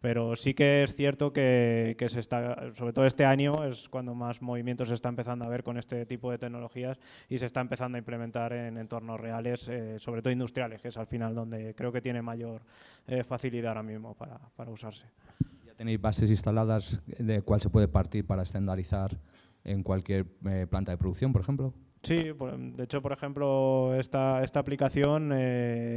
Pero sí que es cierto que se está, sobre todo este año, es cuando más movimiento se está empezando a ver con este tipo de tecnologías y se está empezando a implementar en entornos reales, sobre todo industriales, que es al final donde creo que tiene mayor facilidad ahora mismo para usarse. ¿Ya tenéis bases instaladas de cuál se puede partir para estandarizar en cualquier planta de producción, por ejemplo? Sí, de hecho, por ejemplo, esta aplicación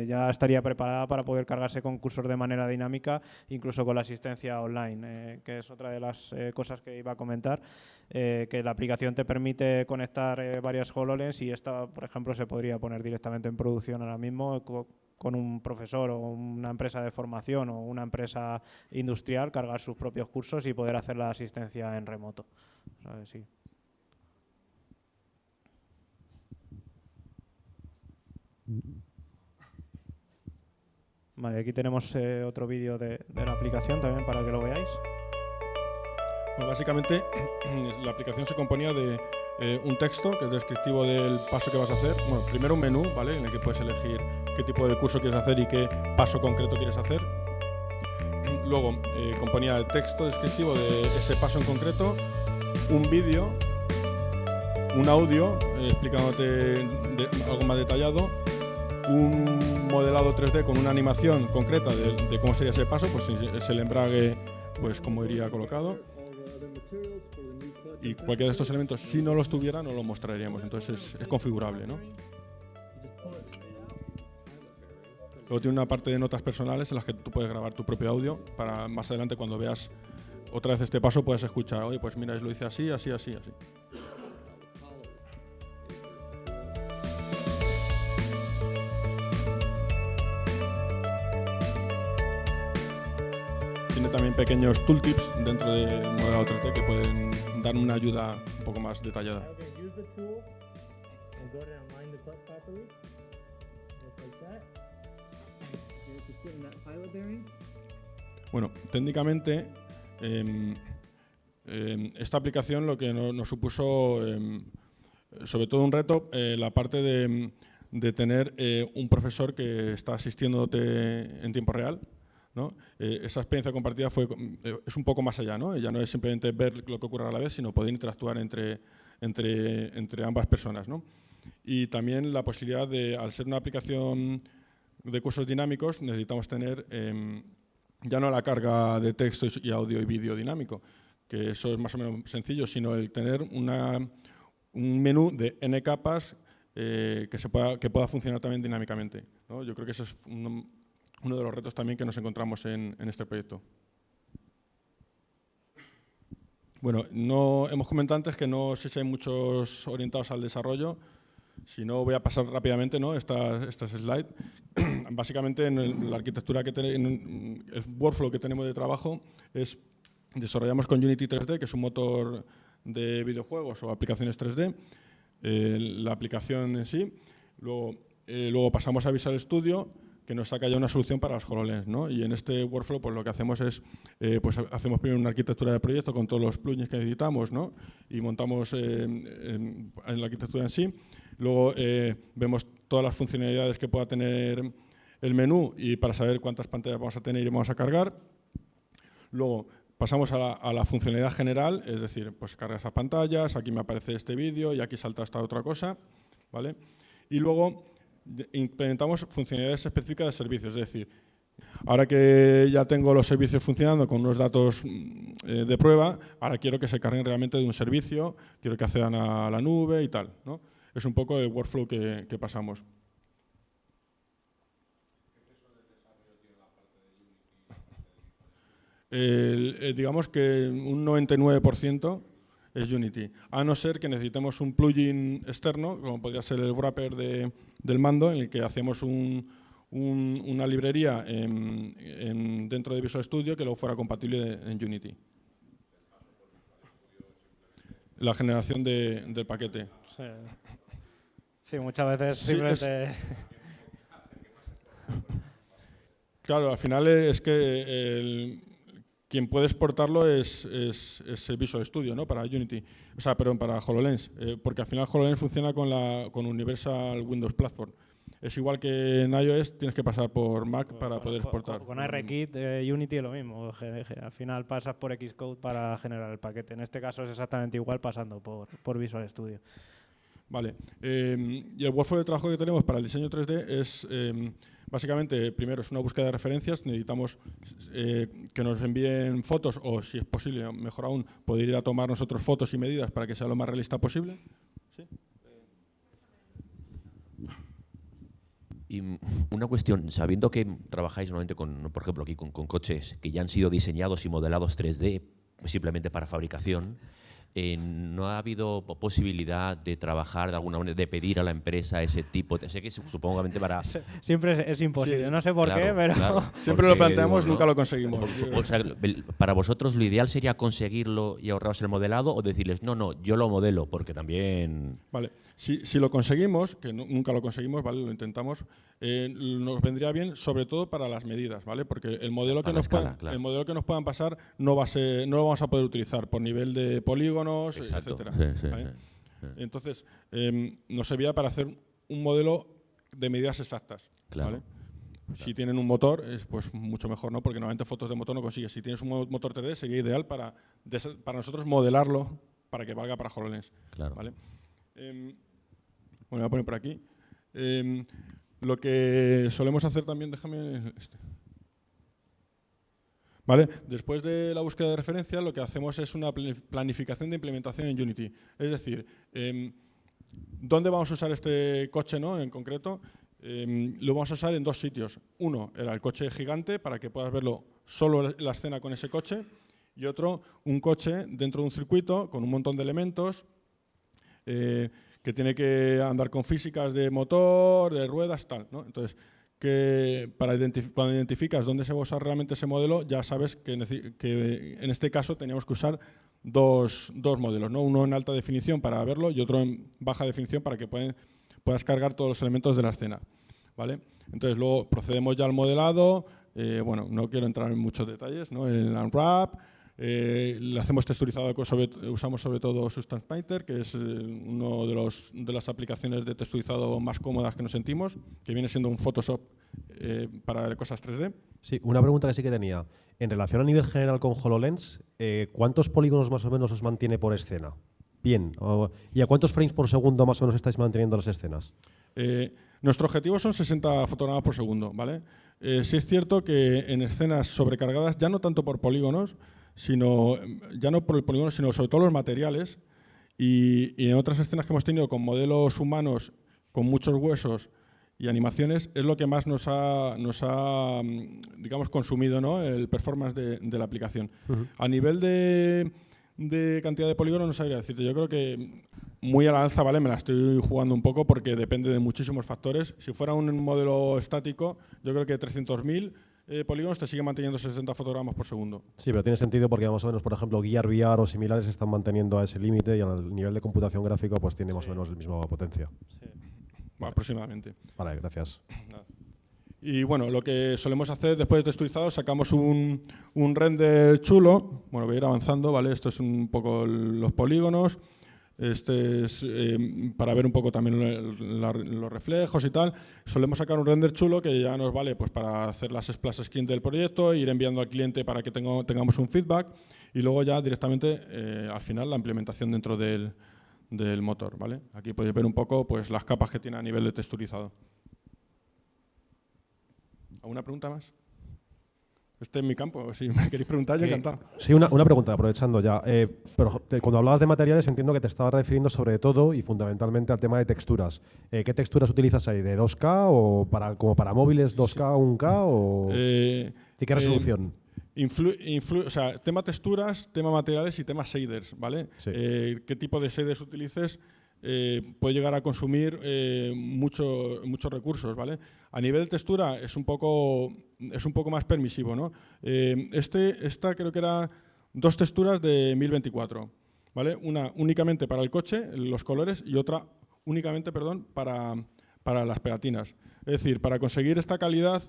ya estaría preparada para poder cargarse con cursos de manera dinámica, incluso con la asistencia online, que es otra de las cosas que iba a comentar, que la aplicación te permite conectar varias HoloLens y esta, por ejemplo, se podría poner directamente en producción ahora mismo con un profesor o una empresa de formación o una empresa industrial, cargar sus propios cursos y poder hacer la asistencia en remoto. Sí. Vale, aquí tenemos otro vídeo de la aplicación también para que lo veáis. Bueno, básicamente la aplicación se componía de un texto que es descriptivo del paso que vas a hacer. Bueno, primero un menú, ¿vale?, en el que puedes elegir qué tipo de curso quieres hacer y qué paso concreto quieres hacer. Luego componía el texto descriptivo de ese paso en concreto, un vídeo, un audio explicándote algo más detallado, un modelado 3D con una animación concreta de cómo sería ese paso, pues es el embrague, pues cómo iría colocado. Y cualquiera de estos elementos, si no los tuviera, no lo mostraríamos. Entonces es configurable, ¿no? Luego tiene una parte de notas personales en las que tú puedes grabar tu propio audio para más adelante, cuando veas otra vez este paso, puedes escuchar, oye, pues mira, lo hice así, así, así, así. Tiene también pequeños tooltips dentro del modelado 3D que pueden dar una ayuda un poco más detallada. Bueno, técnicamente esta aplicación lo que nos supuso, sobre todo un reto, la parte de tener un profesor que está asistiéndote en tiempo real, ¿no? Esa experiencia compartida es un poco más allá, ¿no? Ya no es simplemente ver lo que ocurre a la vez, sino poder interactuar entre ambas personas, ¿no? Y también la posibilidad de, al ser una aplicación de cursos dinámicos, necesitamos tener ya no la carga de texto y audio y vídeo dinámico, que eso es más o menos sencillo, sino el tener un menú de N capas que pueda funcionar también dinámicamente, ¿no? Yo creo que ese es uno de los retos también que nos encontramos en este proyecto. Bueno, hemos comentado antes que no sé si hay muchos orientados al desarrollo. Si no, voy a pasar rápidamente, ¿no?, estas slides. Básicamente, en la arquitectura en el workflow que tenemos de trabajo desarrollamos con Unity 3D, que es un motor de videojuegos o aplicaciones 3D, la aplicación en sí. Luego pasamos a Visual Studio, que nos saca ya una solución para las HoloLens, ¿no? Y en este workflow, pues lo que hacemos es, pues hacemos primero una arquitectura de proyecto con todos los plugins que necesitamos, ¿no? Y montamos en la arquitectura en sí. Luego vemos todas las funcionalidades que pueda tener el menú y para saber cuántas pantallas vamos a tener y vamos a cargar. Luego pasamos a la funcionalidad general, es decir, pues carga esas pantallas, aquí me aparece este vídeo y aquí salta esta otra cosa, ¿vale? Y luego implementamos funcionalidades específicas de servicios, es decir, ahora que ya tengo los servicios funcionando con unos datos de prueba, ahora quiero que se carguen realmente de un servicio, quiero que accedan a la nube y tal, ¿no? Es un poco el workflow que pasamos. Digamos que un 99% es Unity. A no ser que necesitemos un plugin externo, como podría ser el wrapper del mando, en el que hacemos una librería dentro de Visual Studio que luego fuera compatible en Unity. La generación del paquete. Sí. Sí, muchas veces Sí, simplemente... Claro, al final es que quien puede exportarlo es Visual Studio, ¿no? Para Unity, o sea, perdón, para HoloLens, porque al final HoloLens funciona con Universal Windows Platform. Es igual que en iOS, tienes que pasar por Mac para poder exportar. Con RKit, Unity es lo mismo. Al final pasas por Xcode para generar el paquete. En este caso es exactamente igual pasando por Visual Studio. Vale. Y el workflow de trabajo que tenemos para el diseño 3D es, básicamente, primero es una búsqueda de referencias. Necesitamos que nos envíen fotos o, si es posible, mejor aún, poder ir a tomar nosotros fotos y medidas para que sea lo más realista posible. ¿Sí? Y una cuestión, sabiendo que trabajáis normalmente por ejemplo, aquí con coches que ya han sido diseñados y modelados 3D simplemente para fabricación, ¿no ha habido posibilidad de trabajar de alguna manera, de pedir a la empresa ese tipo? Sé que supongo para... Siempre es imposible, Sí, no sé por qué, pero... Claro, siempre lo planteamos, nunca lo conseguimos. O sea, para vosotros, ¿lo ideal sería conseguirlo y ahorraros el modelado o decirles, no, yo lo modelo, porque también... Vale, si lo conseguimos, que nunca lo conseguimos, ¿vale? Lo intentamos, nos vendría bien, sobre todo para las medidas, ¿vale? Porque el modelo que nos puedan pasar no lo vamos a poder utilizar por nivel de polígonos, etcétera. ¿Vale? Sí. Entonces, nos servía para hacer un modelo de medidas exactas, Claro. ¿vale? Si tienen un motor, pues mucho mejor, ¿no? Porque normalmente fotos de motor no consigues. Si tienes un motor 3D, sería ideal para nosotros modelarlo para que valga para HoloLens. Claro. ¿Vale? Bueno, voy a poner por aquí. Lo que solemos hacer también, déjame... ¿Vale? Después de la búsqueda de referencia, lo que hacemos es una planificación de implementación en Unity. Es decir, ¿dónde vamos a usar este coche, ¿no? En concreto? Lo vamos a usar en dos sitios. Uno era el coche gigante, para que puedas verlo solo la escena con ese coche, y otro, un coche dentro de un circuito con un montón de elementos que tiene que andar con físicas de motor, de ruedas, tal, ¿no? Entonces, cuando identificas dónde se va a usar realmente ese modelo, ya sabes que en este caso teníamos que usar dos modelos, ¿no? Uno en alta definición para verlo y otro en baja definición para que puedas cargar todos los elementos de la escena, ¿vale? Entonces, luego procedemos ya al modelado. Bueno, no quiero entrar en muchos detalles, ¿no? El unwrap, le hacemos texturizado, usamos sobre todo Substance Painter, que es una de las aplicaciones de texturizado más cómodas que nos sentimos, que viene siendo un Photoshop para cosas 3D. Sí, una pregunta que sí que tenía. En relación a nivel general con HoloLens, ¿cuántos polígonos más o menos os mantiene por escena? Bien. ¿Y a cuántos frames por segundo más o menos estáis manteniendo las escenas? Nuestro objetivo son 60 fotogramas por segundo, ¿vale? Sí es cierto que en escenas sobrecargadas, ya no tanto por polígonos, ya no por el polígono, sino sobre todo los materiales, y en otras escenas que hemos tenido con modelos humanos con muchos huesos y animaciones, es lo que más nos ha digamos, consumido, ¿no? El performance de la aplicación. A nivel de cantidad de polígonos no sabría decirte. Yo creo que muy a la alza, ¿vale? Me la estoy jugando un poco porque depende de muchísimos factores. Si fuera un modelo estático, yo creo que 300.000 polígonos te sigue manteniendo 60 fotogramas por segundo. Sí, pero tiene sentido porque más o menos, por ejemplo, Gear VR o similares están manteniendo a ese límite y al nivel de computación gráfica pues tiene más o menos la misma potencia. Sí. Bueno, aproximadamente. Vale, gracias. Y bueno, lo que solemos hacer después de texturizado, sacamos un render chulo. Bueno, voy a ir avanzando, ¿vale? Esto es un poco los polígonos. Este es para ver un poco también los reflejos y tal. Solemos sacar un render chulo que ya nos vale pues para hacer las splash screen del proyecto, ir enviando al cliente para que tengamos un feedback y luego ya directamente al final la implementación dentro del motor, ¿vale? Aquí podéis ver un poco pues las capas que tiene a nivel de texturizado. ¿Alguna pregunta más? Este es mi campo, si me queréis preguntar, yo encantado. Sí, una pregunta, aprovechando ya. Pero cuando hablabas de materiales entiendo que te estabas refiriendo sobre todo y fundamentalmente al tema de texturas. ¿Qué texturas utilizas ahí? ¿De 2K o como para móviles 2K, 1K? O ¿Y qué resolución? o sea, tema texturas, tema materiales y tema shaders, ¿vale? Sí. Qué tipo de shaders utilices puede llegar a consumir muchos recursos, ¿vale? A nivel de textura es un poco más permisivo, ¿no? Esta creo que era 2 texturas de 1024, ¿vale? Una únicamente para el coche, los colores, y otra únicamente, perdón, para las pegatinas. Es decir, para conseguir esta calidad,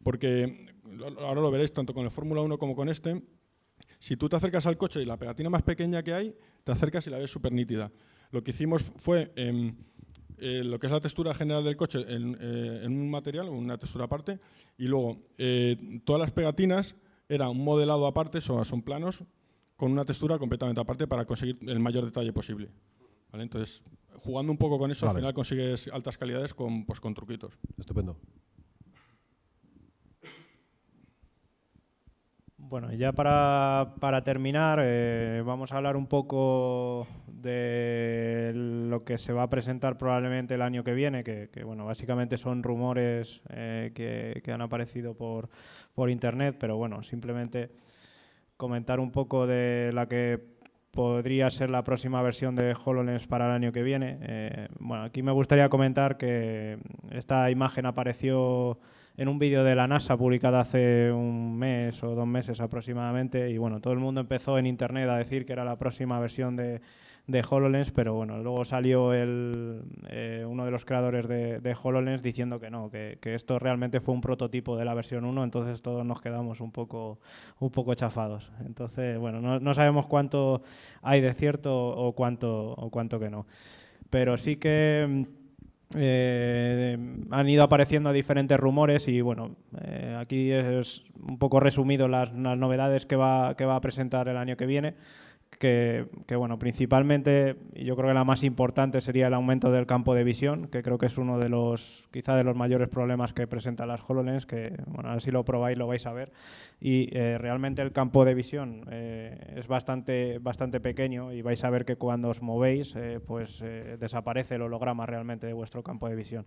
porque ahora lo veréis tanto con el Fórmula 1 como con este, si tú te acercas al coche y la pegatina más pequeña que hay, te acercas y la ves súper nítida. Lo que hicimos fue, lo que es la textura general del coche en un material, una textura aparte, y luego todas las pegatinas era un modelado aparte, son planos, con una textura completamente aparte para conseguir el mayor detalle posible. ¿Vale? Entonces, jugando un poco con eso, al final consigues altas calidades con truquitos. Estupendo. Bueno, y ya para terminar, vamos a hablar un poco de lo que se va a presentar probablemente el año que viene, que bueno, básicamente son rumores que han aparecido por internet, pero bueno, simplemente comentar un poco de la que podría ser la próxima versión de HoloLens para el año que viene. Bueno, aquí me gustaría comentar que esta imagen apareció en un vídeo de la NASA publicado hace un mes o 2 meses aproximadamente, y bueno, todo el mundo empezó en internet a decir que era la próxima versión de HoloLens, pero bueno, luego salió uno de los creadores de HoloLens diciendo que no, que esto realmente fue un prototipo de la versión 1, entonces todos nos quedamos un poco chafados. Entonces, bueno, no sabemos cuánto hay de cierto o cuánto que no. Pero sí que han ido apareciendo diferentes rumores y bueno, aquí es un poco resumido las novedades que va a presentar el año que viene. Que bueno, principalmente yo creo que la más importante sería el aumento del campo de visión, que creo que es uno de los quizá de los mayores problemas que presentan las HoloLens, que bueno, ahora si lo probáis lo vais a ver, y realmente el campo de visión es bastante pequeño, y vais a ver que cuando os movéis desaparece el holograma realmente de vuestro campo de visión.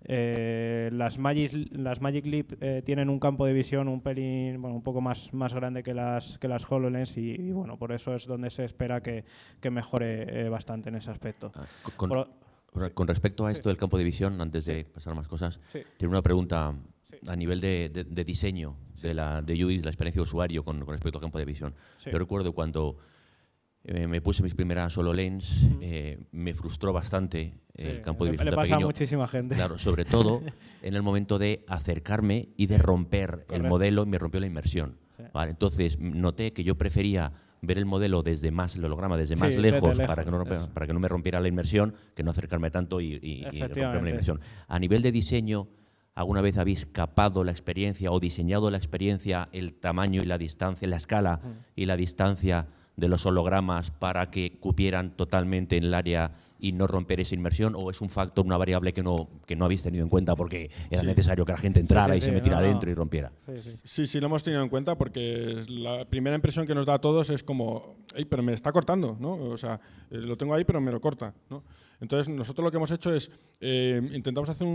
Las Magic Leap tienen un campo de visión un pelín, bueno, un poco más grande que las HoloLens, y bueno, por eso es donde se espera que mejore bastante en ese aspecto. Con respecto a esto del campo de visión, antes de pasar a más cosas, tiene una pregunta a nivel de diseño de UX, la experiencia de usuario con respecto al campo de visión. Yo recuerdo cuando me puse mis primeras HoloLens, me frustró bastante el campo de visión le tan pasa pequeño. A muchísima gente. Claro, sobre todo en el momento de acercarme y de romper el modelo, me rompió la inmersión. Vale, entonces noté que yo prefería ver el modelo desde el holograma desde más lejos para que no me rompiera la inmersión, que no acercarme tanto y romperme la inmersión. A nivel de diseño, ¿alguna vez habéis capado la experiencia o diseñado la experiencia, el tamaño y la distancia, la escala y la distancia de los hologramas para que cupieran totalmente en el área y no romper esa inmersión, o es un factor, una variable que no habéis tenido en cuenta porque era necesario que la gente entrara y se metiera adentro y rompiera? Sí, lo hemos tenido en cuenta porque la primera impresión que nos da a todos es como, ¡ay, pero me está cortando!, ¿no? O sea, lo tengo ahí pero me lo corta, ¿no? Entonces nosotros lo que hemos hecho es, intentamos hacer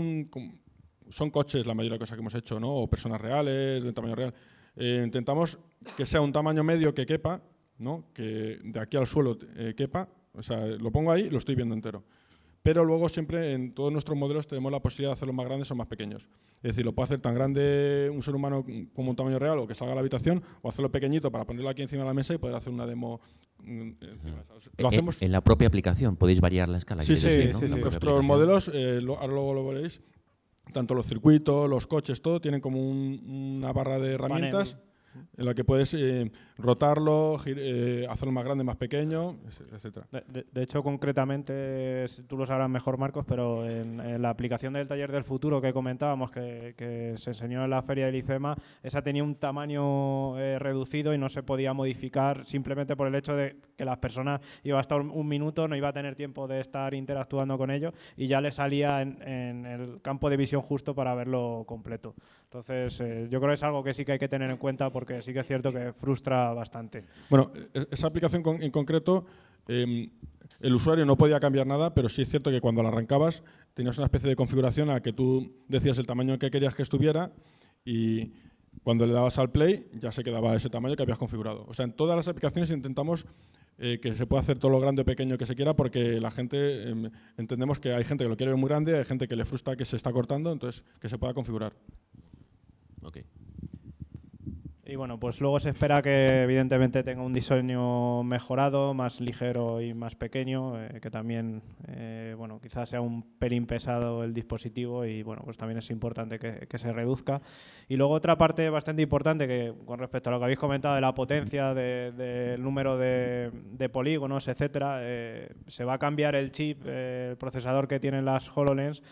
son coches la mayoría de cosas que hemos hecho, ¿no? O personas reales, de tamaño real. Intentamos que sea un tamaño medio que quepa, ¿no? Que de aquí al suelo quepa, o sea, lo pongo ahí y lo estoy viendo entero. Pero luego siempre en todos nuestros modelos tenemos la posibilidad de hacerlos más grandes o más pequeños. Es decir, lo puedo hacer tan grande un ser humano como un tamaño real o que salga a la habitación, o hacerlo pequeño para ponerlo aquí encima de la mesa y poder hacer una demo. Lo hacemos. En la propia aplicación podéis variar la escala. Sí, ¿no? Nuestros modelos, ahora luego lo veréis, tanto los circuitos, los coches, todo, tienen como una barra de herramientas en la que puedes rotarlo, hacerlo más grande, más pequeño, etcétera. De hecho, concretamente, tú lo sabrás mejor, Marcos, pero en la aplicación del Taller del Futuro que comentábamos, que se enseñó en la feria del IFEMA, esa tenía un tamaño reducido y no se podía modificar simplemente por el hecho de que las personas iba a estar un minuto, no iba a tener tiempo de estar interactuando con ello y ya le salía en el campo de visión justo para verlo completo. Entonces, yo creo que es algo que sí que hay que tener en cuenta porque sí que es cierto que frustra bastante. Bueno, esa aplicación en concreto, el usuario no podía cambiar nada, pero sí es cierto que cuando la arrancabas tenías una especie de configuración a la que tú decías el tamaño que querías que estuviera y Cuando le dabas al play ya se quedaba ese tamaño que habías configurado. O sea, en todas las aplicaciones intentamos que se pueda hacer todo lo grande o pequeño que se quiera, porque la gente, entendemos que hay gente que lo quiere ver muy grande, hay gente que le frustra que se está cortando, entonces que se pueda configurar. Ok. Y bueno, pues luego se espera que evidentemente tenga un diseño mejorado, más ligero y más pequeño, que también, bueno, quizás sea un pelín pesado el dispositivo y bueno, pues también es importante que se reduzca. Y luego otra parte bastante importante que con respecto a lo que habéis comentado de la potencia, del número de polígonos, etcétera, se va a cambiar el chip, el procesador que tienen las HoloLens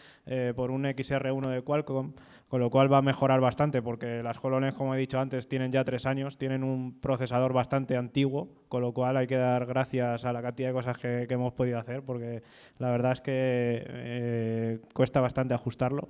por un XR1 de Qualcomm, con lo cual va a mejorar bastante porque las HoloLens, como he dicho antes, tienen ya 3 años, tienen un procesador bastante antiguo, con lo cual hay que dar gracias a la cantidad de cosas que hemos podido hacer, porque la verdad es que cuesta bastante ajustarlo.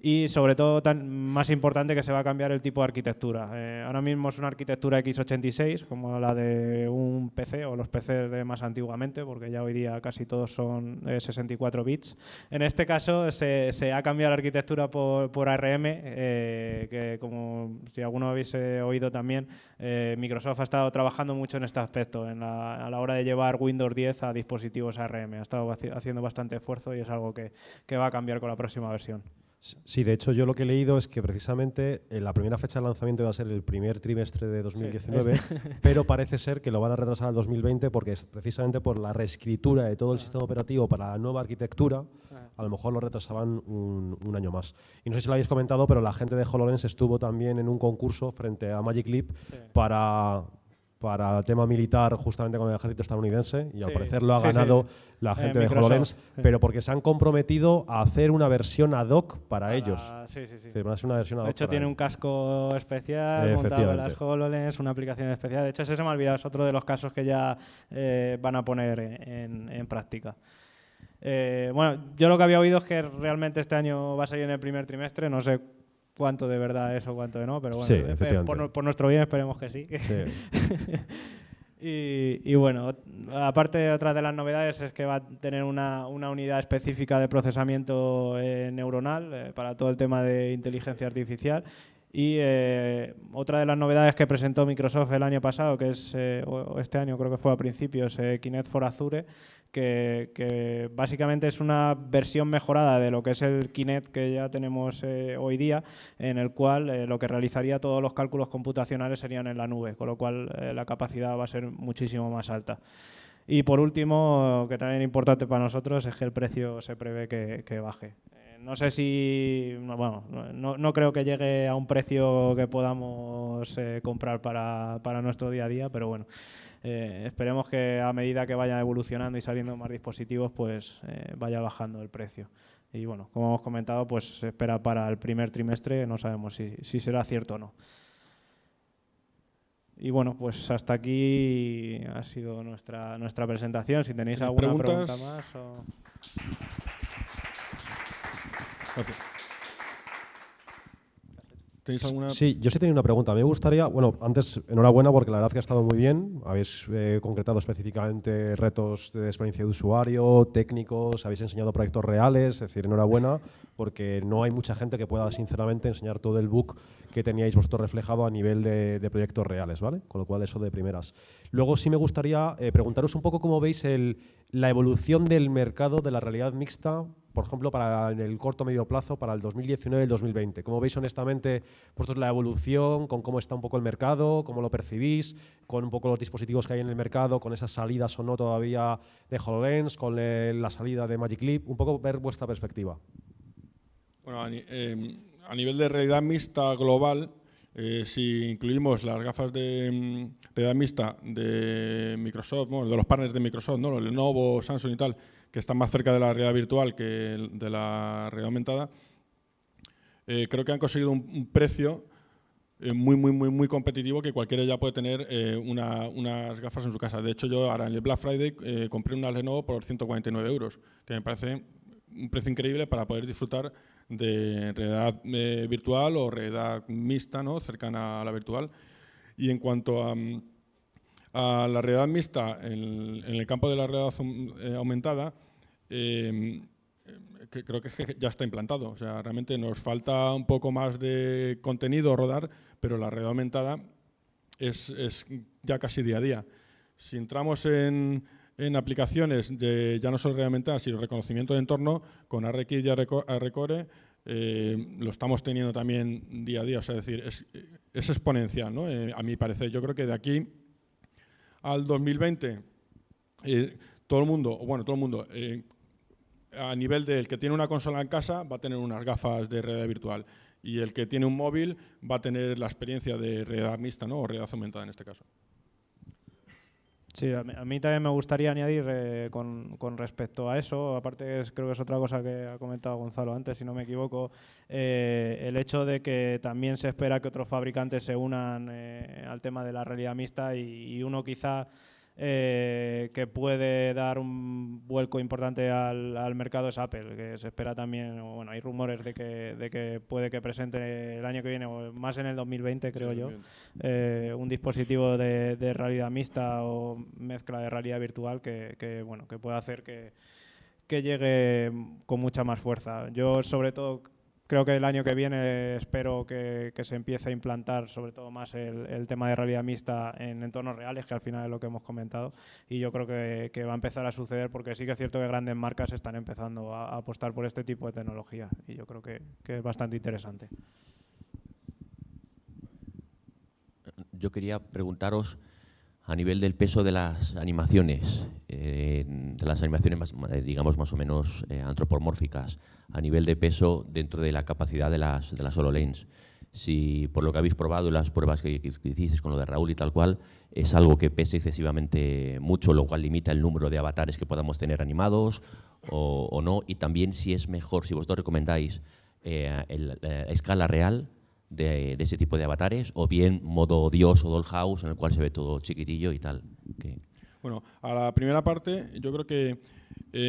Y sobre todo, más importante, que se va a cambiar el tipo de arquitectura. Ahora mismo es una arquitectura x86, como la de un PC o los PCs de más antiguamente, porque ya hoy día casi todos son 64 bits. En este caso se ha cambiado la arquitectura por ARM, que como si alguno habéis oído también, Microsoft ha estado trabajando mucho en este aspecto, a la hora de llevar Windows 10 a dispositivos ARM. Ha estado haciendo bastante esfuerzo y es algo que va a cambiar con la próxima versión. Sí, de hecho yo lo que he leído es que precisamente la primera fecha de lanzamiento va a ser el primer trimestre de 2019, pero parece ser que lo van a retrasar al 2020 porque es precisamente por la reescritura de todo el sistema operativo para la nueva arquitectura, a lo mejor lo retrasaban un año más. Y no sé si lo habéis comentado, pero la gente de HoloLens estuvo también en un concurso frente a Magic Leap para el tema militar justamente con el ejército estadounidense y al parecer lo ha ganado la gente de HoloLens, pero porque se han comprometido a hacer una versión ad hoc para ellos. Sí, sí, sí. Van a hacer una versión ad hoc. De hecho, tiene un casco especial montado en las HoloLens, una aplicación especial. De hecho, ese se me ha olvidado, es otro de los casos que ya van a poner en práctica. Bueno, yo lo que había oído es que realmente este año va a salir en el primer trimestre, no sé cuánto de verdad es o cuánto de no, pero bueno, por nuestro bien esperemos que sí. Y bueno, aparte, otra de las novedades es que va a tener una unidad específica de procesamiento neuronal para todo el tema de inteligencia artificial. Y otra de las novedades que presentó Microsoft el año pasado, que es, o este año creo que fue a principios, Kinect for Azure, que básicamente es una versión mejorada de lo que es el Kinect que ya tenemos hoy día, en el cual lo que realizaría todos los cálculos computacionales serían en la nube, con lo cual la capacidad va a ser muchísimo más alta. Y por último, que también es importante para nosotros, es que el precio se prevé que baje. No sé si, bueno, no creo que llegue a un precio que podamos comprar para nuestro día a día, pero bueno, esperemos que a medida que vaya evolucionando y saliendo más dispositivos, pues vaya bajando el precio. Y bueno, como hemos comentado, pues se espera para el primer trimestre, no sabemos si será cierto o no. Y bueno, pues hasta aquí ha sido nuestra presentación. Si tenéis alguna pregunta más o... Gracias. ¿Tenéis alguna? Sí, yo sí tenía una pregunta. Me gustaría, bueno, antes, enhorabuena porque la verdad que ha estado muy bien. Habéis concretado específicamente retos de experiencia de usuario, técnicos, habéis enseñado proyectos reales, es decir, enhorabuena porque no hay mucha gente que pueda sinceramente enseñar todo el book que teníais vosotros reflejado a nivel de proyectos reales, ¿vale? Con lo cual eso de primeras. Luego sí me gustaría preguntaros un poco cómo veis la evolución del mercado de la realidad mixta, por ejemplo, para en el corto medio plazo, para el 2019 y el 2020. ¿Cómo veis honestamente vosotros la evolución, con cómo está un poco el mercado, cómo lo percibís, con un poco los dispositivos que hay en el mercado, con esas salidas o no todavía de HoloLens, con la salida de Magic Leap? Un poco ver vuestra perspectiva. Bueno, a nivel de realidad mixta global, si incluimos las gafas de realidad mixta de Microsoft, bueno, de los partners de Microsoft, ¿no? Los Lenovo, Samsung y tal, que están más cerca de la realidad virtual que de la realidad aumentada, creo que han conseguido un precio muy competitivo, que cualquiera ya puede tener unas gafas en su casa. De hecho, yo ahora en el Black Friday compré unas Lenovo por 149 €, que me parece un precio increíble para poder disfrutar de realidad virtual o realidad mixta, ¿no? Cercana a la virtual. Y en cuanto a la realidad mixta, en el campo de la realidad aumentada, creo que ya está implantado. O sea, realmente nos falta un poco más de contenido rodar, pero la realidad aumentada es ya casi día a día. Si entramos en aplicaciones de ya no solo realidad aumentada, sino reconocimiento de entorno, con ARKit y ARCore lo estamos teniendo también día a día. O sea, es decir, es exponencial, ¿no? A mi parecer. Yo creo que de aquí al 2020, todo el mundo, a nivel del que tiene una consola en casa, va a tener unas gafas de realidad virtual. Y el que tiene un móvil va a tener la experiencia de realidad mixta, ¿no? O realidad aumentada en este caso. Sí, a mí también me gustaría añadir con respecto a eso, aparte creo que es otra cosa que ha comentado Gonzalo antes, si no me equivoco, el hecho de que también se espera que otros fabricantes se unan al tema de la realidad mixta y uno quizá que puede dar un vuelco importante al mercado es Apple, que se espera también, bueno, hay rumores de que puede que presente el año que viene, o más en el 2020 creo yo, un dispositivo de realidad mixta o mezcla de realidad virtual que pueda hacer que llegue con mucha más fuerza. Yo sobre todo creo que el año que viene espero que se empiece a implantar sobre todo más el tema de realidad mixta en entornos reales, que al final es lo que hemos comentado, y yo creo que va a empezar a suceder porque sí que es cierto que grandes marcas están empezando a apostar por este tipo de tecnología y yo creo que es bastante interesante. Yo quería preguntaros a nivel del peso de las animaciones, digamos más o menos antropomórficas, a nivel de peso dentro de la capacidad de las HoloLens. Si por lo que habéis probado y las pruebas que hicisteis con lo de Raúl y tal cual, es algo que pese excesivamente mucho, lo cual limita el número de avatares que podamos tener animados o no, y también si es mejor, si vosotros recomendáis escala real de ese tipo de avatares, o bien modo Dios o Dollhouse, en el cual se ve todo chiquitillo y tal. Bueno, a la primera parte, yo creo que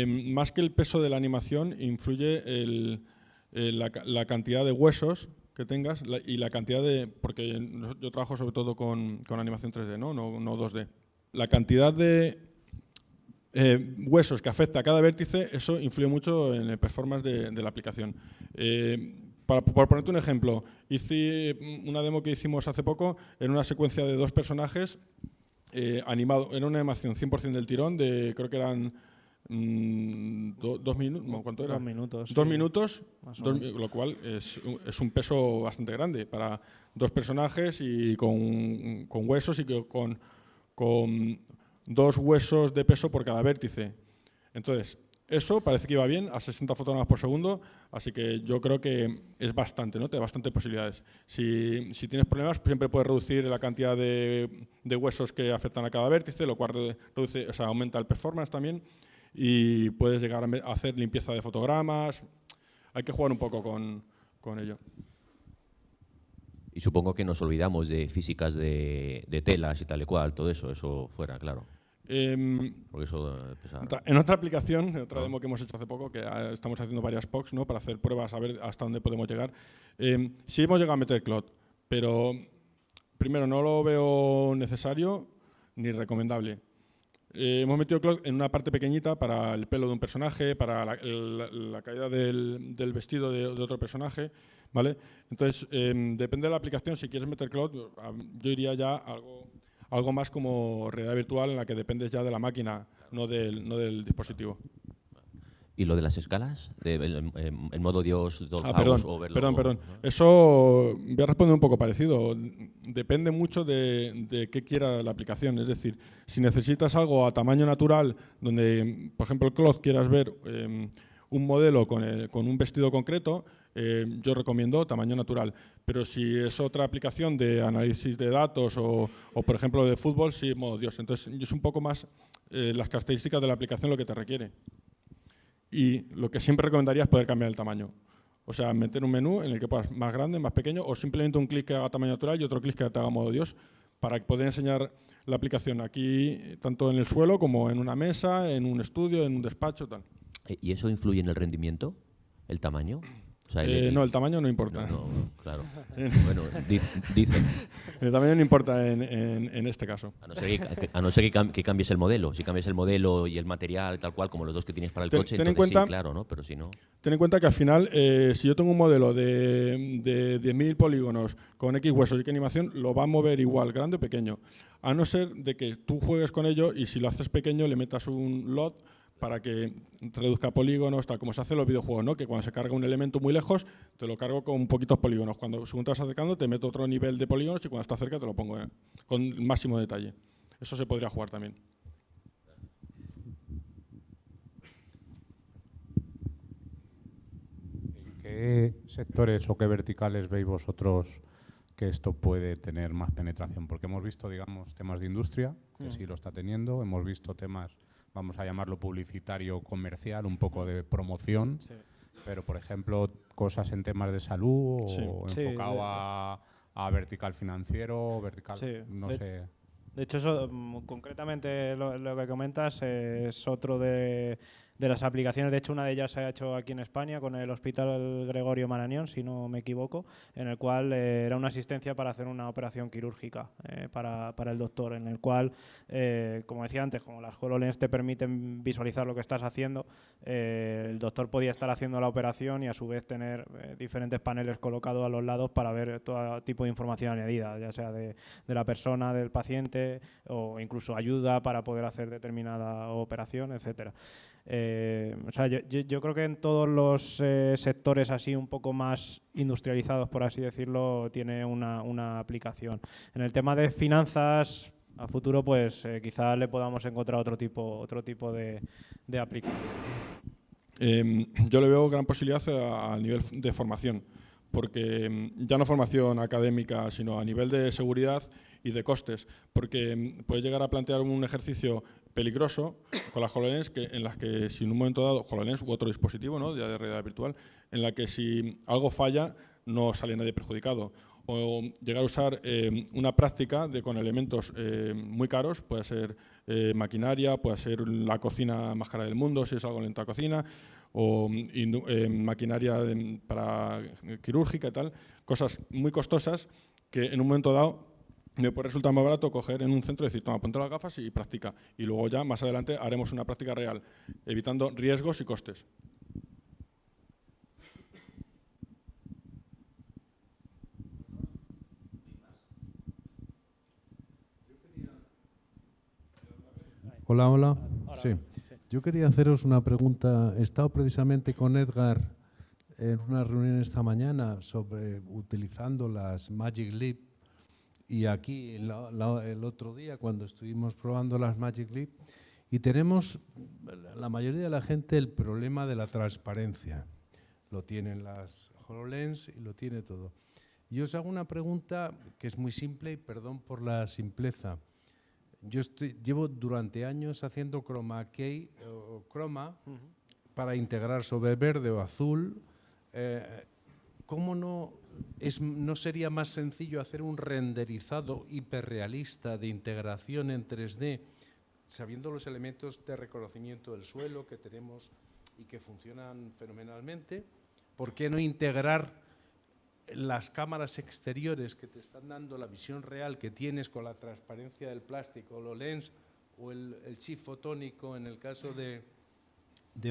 más que el peso de la animación, influye la cantidad de huesos que tengas y la cantidad de... Porque yo trabajo sobre todo con animación 3D, no 2D. La cantidad de huesos que afecta a cada vértice, eso influye mucho en el performance de la aplicación. Por ponerte un ejemplo, hice una demo que hicimos hace poco en una secuencia de 2 personajes animado, era una animación 100% del tirón, creo que eran 2 minutos, ¿cuánto era? 2 minutos. 2 minutos, lo cual es un peso bastante grande para 2 personajes y con huesos y con 2 huesos de peso por cada vértice. Entonces, eso parece que iba bien, a 60 fotogramas por segundo, así que yo creo que es bastante, ¿no? Te da bastantes posibilidades. Si tienes problemas, pues siempre puedes reducir la cantidad de huesos que afectan a cada vértice, lo cual aumenta el performance también, y puedes llegar a hacer limpieza de fotogramas. Hay que jugar un poco con ello. Y supongo que nos olvidamos de físicas de telas y tal y cual, todo eso fuera, claro. Porque eso en otra aplicación, en otra demo que hemos hecho hace poco, que estamos haciendo varias POCs, ¿no? Para hacer pruebas, a ver hasta dónde podemos llegar. Sí hemos llegado a meter cloud, pero primero no lo veo necesario ni recomendable. Hemos metido cloud en una parte pequeñita para el pelo de un personaje, para la caída del vestido de otro personaje, ¿vale? Entonces, depende de la aplicación, si quieres meter cloud, yo iría ya a algo más como realidad virtual en la que dependes ya de la máquina, no del dispositivo. ¿Y lo de las escalas? ¿El modo Dios, Dollhouse o verlo? Perdón. Eso voy a responder un poco parecido. Depende mucho de qué quiera la aplicación. Es decir, si necesitas algo a tamaño natural, donde, por ejemplo, el cloth quieras ver un modelo con un vestido concreto, yo recomiendo tamaño natural. Pero si es otra aplicación de análisis de datos o por ejemplo, de fútbol, sí, modo Dios. Entonces, es un poco más las características de la aplicación lo que te requiere. Y lo que siempre recomendaría es poder cambiar el tamaño. O sea, meter un menú en el que puedas más grande, más pequeño, o simplemente un clic que haga tamaño natural y otro clic que te haga modo Dios, para poder enseñar la aplicación aquí, tanto en el suelo como en una mesa, en un estudio, en un despacho, tal. ¿Y eso influye en el rendimiento, el tamaño? O sea, no, el tamaño no importa. No, claro. Bueno, dicen. El tamaño no importa en este caso. A no ser que cambies el modelo. Si cambias el modelo y el material tal cual como los dos que tienes para el coche, ten en entonces cuenta, sí, claro, ¿no? Pero si no... Ten en cuenta que al final, si yo tengo un modelo de 10.000 polígonos con X huesos y X animación, lo va a mover igual, grande o pequeño. A no ser de que tú juegues con ello y si lo haces pequeño le metas un LOT para que reduzca polígonos, tal como se hace en los videojuegos, ¿no? Que cuando se carga un elemento muy lejos, te lo cargo con poquitos polígonos. Según te vas acercando, te meto otro nivel de polígonos y cuando está cerca te lo pongo con el máximo detalle. Eso se podría jugar también. ¿En qué sectores o qué verticales veis vosotros que esto puede tener más penetración? Porque hemos visto, digamos, temas de industria, que sí lo está teniendo, hemos visto temas, vamos a llamarlo publicitario, comercial, un poco de promoción, pero, por ejemplo, cosas en temas de salud o enfocado a vertical financiero, vertical, no sé. De hecho, eso, concretamente lo que comentas es otro de las aplicaciones. De hecho, una de ellas se ha hecho aquí en España con el Hospital Gregorio Marañón, si no me equivoco, en el cual era una asistencia para hacer una operación quirúrgica para el doctor, en el cual, como decía antes, como las HoloLens te permiten visualizar lo que estás haciendo, el doctor podía estar haciendo la operación y a su vez tener diferentes paneles colocados a los lados para ver todo tipo de información añadida, ya sea de la persona, del paciente o incluso ayuda para poder hacer determinada operación, etcétera. O sea, yo creo que en todos los sectores así un poco más industrializados, por así decirlo, tiene una aplicación. En el tema de finanzas, a futuro, pues quizás le podamos encontrar otro tipo de aplicación. Yo le veo gran posibilidad a nivel de formación, porque ya no formación académica, sino a nivel de seguridad y de costes, porque puedes llegar a plantear un ejercicio peligroso con las HoloLens en las que si en un momento dado, HoloLens u otro dispositivo, ¿no?, de realidad virtual, en la que si algo falla no sale nadie perjudicado. O llegar a usar una práctica con elementos muy caros, puede ser maquinaria, puede ser la cocina más cara del mundo, si es algo lento a cocina, o maquinaria para quirúrgica y tal, cosas muy costosas que en un momento dado me puede resultar más barato coger en un centro y decir, toma, ponte las gafas y practica. Y luego ya, más adelante, haremos una práctica real, evitando riesgos y costes. Hola, hola. Sí. Yo quería haceros una pregunta. He estado precisamente con Edgar en una reunión esta mañana sobre utilizando las Magic Leap. Y aquí el otro día cuando estuvimos probando las Magic Leap y tenemos la mayoría de la gente el problema de la transparencia. Lo tienen las HoloLens y lo tiene todo. Y os hago una pregunta que es muy simple y perdón por la simpleza. Yo llevo durante años haciendo chroma key o chroma para integrar sobre verde o azul. ¿Cómo no sería más sencillo hacer un renderizado hiperrealista de integración en 3D, sabiendo los elementos de reconocimiento del suelo que tenemos y que funcionan fenomenalmente? ¿Por qué no integrar las cámaras exteriores que te están dando la visión real que tienes con la transparencia del plástico, HoloLens o el chip fotónico en el caso de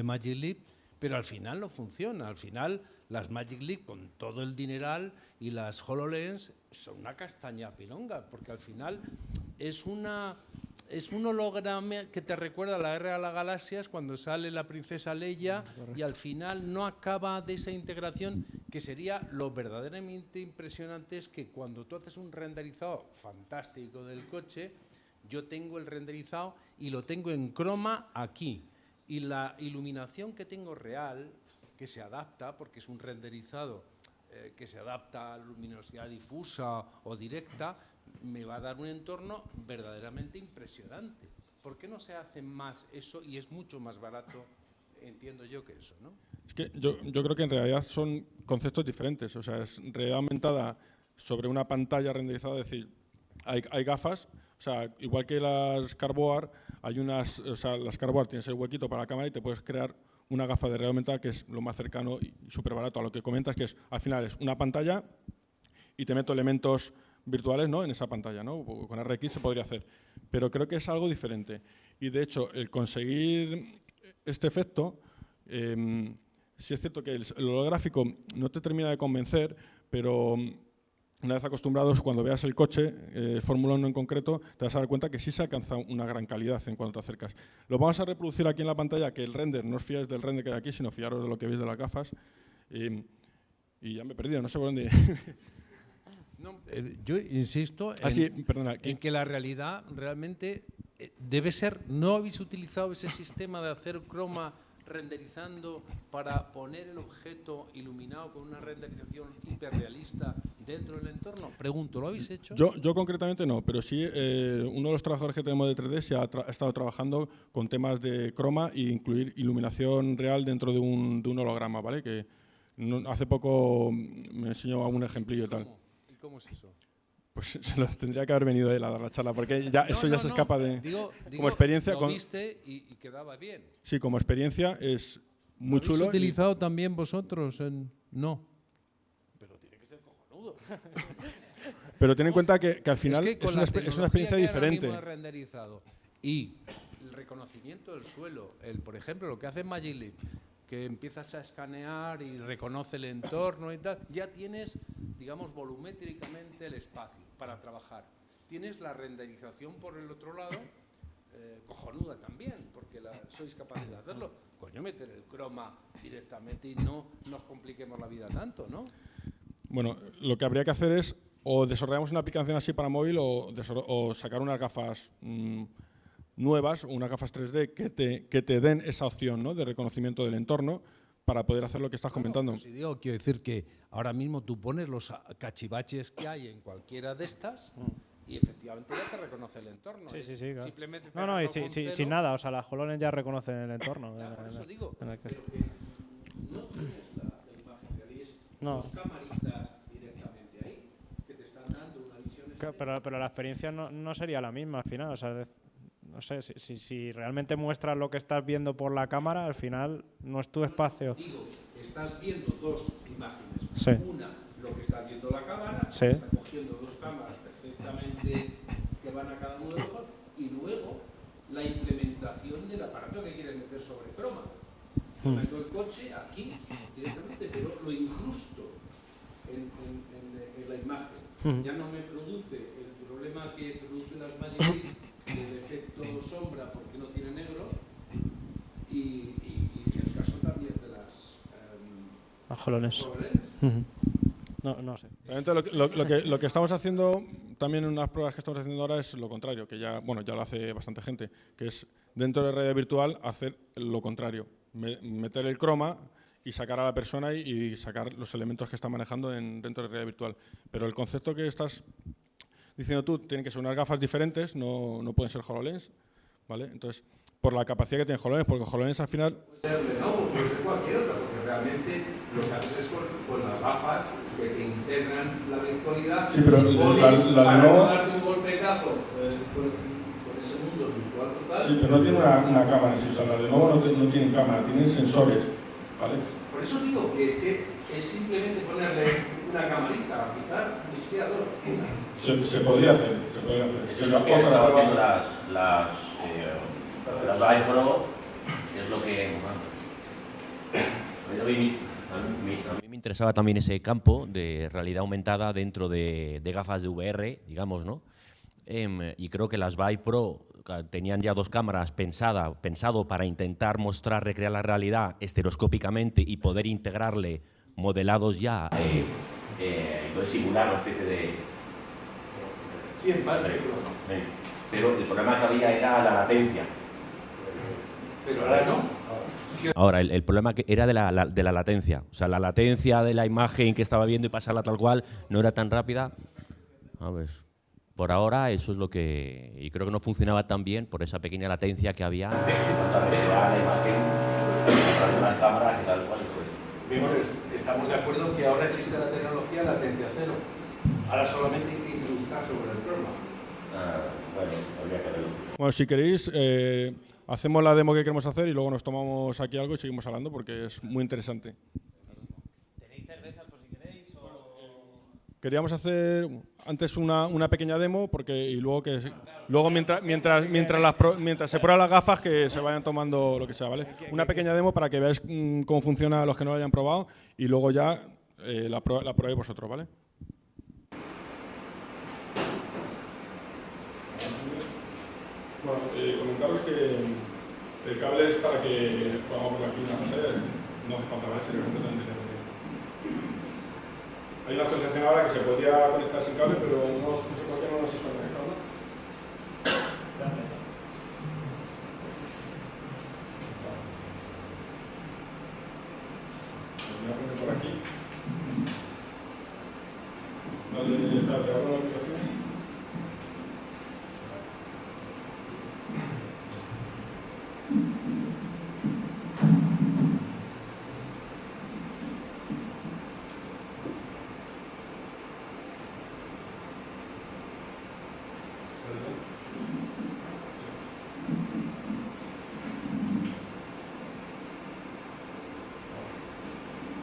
Magic Leap? Pero al final no funciona. Al final las Magic Leap con todo el dineral y las HoloLens son una castaña pilonga, porque al final es un holograma que te recuerda a la Guerra de las Galaxias cuando sale la princesa Leia y al final no acaba de esa integración que sería lo verdaderamente impresionante. Es que cuando tú haces un renderizado fantástico del coche, yo tengo el renderizado y lo tengo en croma aquí. Y la iluminación que tengo real, que se adapta, porque es un renderizado que se adapta a luminosidad difusa o directa, me va a dar un entorno verdaderamente impresionante. ¿Por qué no se hace más eso y es mucho más barato, entiendo yo, que eso, ¿no? Es que yo creo que en realidad son conceptos diferentes. O sea, es realidad aumentada sobre una pantalla renderizada, es decir, hay gafas. O sea, igual que las Carboard, hay unas, o sea, las Carboard tienes el huequito para la cámara y te puedes crear una gafa de realidad aumentada que es lo más cercano y súper barato a lo que comentas, que es al final es una pantalla y te meto elementos virtuales, ¿no?, en esa pantalla, ¿no? Con RX se podría hacer, pero creo que es algo diferente. Y de hecho, el conseguir este efecto, sí es cierto que el holográfico no te termina de convencer, pero una vez acostumbrados, cuando veas el coche, Fórmula 1 en concreto, te vas a dar cuenta que sí se alcanza una gran calidad en cuanto te acercas. Lo vamos a reproducir aquí en la pantalla, que el render, no os fiáis del render que hay aquí, sino fiaros de lo que veis de las gafas. Y ya me he perdido, no sé por dónde. No, yo insisto en que la realidad realmente debe ser. ¿No habéis utilizado ese sistema de hacer croma renderizando para poner el objeto iluminado con una renderización hiperrealista dentro del entorno? Pregunto, ¿lo habéis hecho? Yo concretamente no, pero sí uno de los trabajadores que tenemos de 3D se ha estado trabajando con temas de croma e incluir iluminación real dentro de un holograma, ¿vale? Que hace poco me enseñó algún ejemplillo y tal. ¿Y cómo es eso? Pues se lo tendría que haber venido él a dar la charla, porque ya eso ya se escapa de... Digo, como experiencia... lo viste y quedaba bien. Sí, como experiencia es muy chulo. ¿Lo habéis utilizado también vosotros? No. Pero tiene que ser cojonudo. Pero ten en cuenta que al final es una experiencia diferente. Renderizado y el reconocimiento del suelo, por ejemplo, lo que hace Magic Leap, que empiezas a escanear y reconoce el entorno y tal, ya tienes, digamos, volumétricamente el espacio para trabajar. Tienes la renderización por el otro lado, cojonuda también, porque sois capaces de hacerlo. Coño, meter el croma directamente y no nos compliquemos la vida tanto, ¿no? Bueno, lo que habría que hacer es o desarrollamos una aplicación así para móvil o sacar unas gafas nuevas, unas gafas 3D que te den esa opción, ¿no?, de reconocimiento del entorno para poder hacer lo que estás comentando. Pues quiero decir que ahora mismo tú pones los cachivaches que hay en cualquiera de estas y efectivamente ya te reconoce el entorno. Sí, claro. Simplemente y sin nada, o sea, las HoloLens ya reconocen el entorno. Claro, por eso digo, en el que pero que no tienes la imagen que haréis dos camaritas directamente ahí, que te están dando una visión. Pero la experiencia no sería la misma al final, o sea, no sé, si realmente muestras lo que estás viendo por la cámara, al final no es tu espacio. Digo, estás viendo dos imágenes. Sí. Una, lo que está viendo la cámara, sí, está cogiendo dos cámaras perfectamente que van a cada uno de los ojos, y luego la implementación del aparato que quieres meter sobre croma. Meto el coche aquí directamente, pero lo incrusto en la imagen. Ya no me produce el problema que produce las Magic del efecto sombra porque no tiene negro y en el caso también de las HoloLens. No sé. Realmente lo que estamos haciendo también en unas pruebas que estamos haciendo ahora es lo contrario, que ya lo hace bastante gente, que es dentro de realidad virtual hacer lo contrario, meter el croma y sacar a la persona y sacar los elementos que está manejando dentro de realidad virtual. Pero el concepto que estás diciendo tú, tienen que ser unas gafas diferentes, no pueden ser HoloLens, ¿vale? Entonces, por la capacidad que tiene HoloLens, porque HoloLens al final... Puede ser Lenovo, puede ser cualquier otra, porque realmente lo que haces es con las gafas que te integran la virtualidad. Sí, pero para Lenovo... no darte un golpetazo con ese mundo virtual total. Sí, pero no tiene una cámara, sí, o sea, la Lenovo no tiene cámara, tiene sensores, ¿vale? Por eso digo que es simplemente ponerle una camarita, quizás un espiador. Se podría hacer, Eso es lo que estaba haciendo las Vive Pro, es lo que... A mí me interesaba también ese campo de realidad aumentada dentro de gafas de VR, digamos, ¿no? Y creo que las Vive Pro tenían ya dos cámaras pensado para intentar recrear la realidad estereoscópicamente y poder integrarle modelados ya, entonces simular una especie de... Sí, en base. Pero el problema que había era la latencia. Pero ahora no. Ahora, el problema que era de la latencia. O sea, la latencia de la imagen que estaba viendo y pasarla tal cual no era tan rápida. A ver, por ahora eso es lo que... Y creo que no funcionaba tan bien por esa pequeña latencia que había. La imagen, las cámaras y tal cual. Estamos de acuerdo que ahora existe la tecnología latencia cero. Ahora solamente hay que incrustar sobre el croma. Bueno, habría que verlo. Bueno, si queréis, hacemos la demo que queremos hacer y luego nos tomamos aquí algo y seguimos hablando porque es muy interesante. ¿Tenéis cervezas por si queréis? Queríamos hacer antes una pequeña demo y luego mientras se prueban las gafas que se vayan tomando lo que sea, ¿vale? Una pequeña demo para que veáis cómo funciona los que no lo hayan probado y luego ya la probéis vosotros, ¿vale? Bueno, comentaros que el cable es para que podamos ver aquí en la pantalla, no hace falta, ¿vale? Sería completamente independiente. Hay una actualización ahora que se podría conectar sin cable, pero no sé por qué no nos está conectando. Voy a poner por aquí. Vale, espérate, abro la aplicación.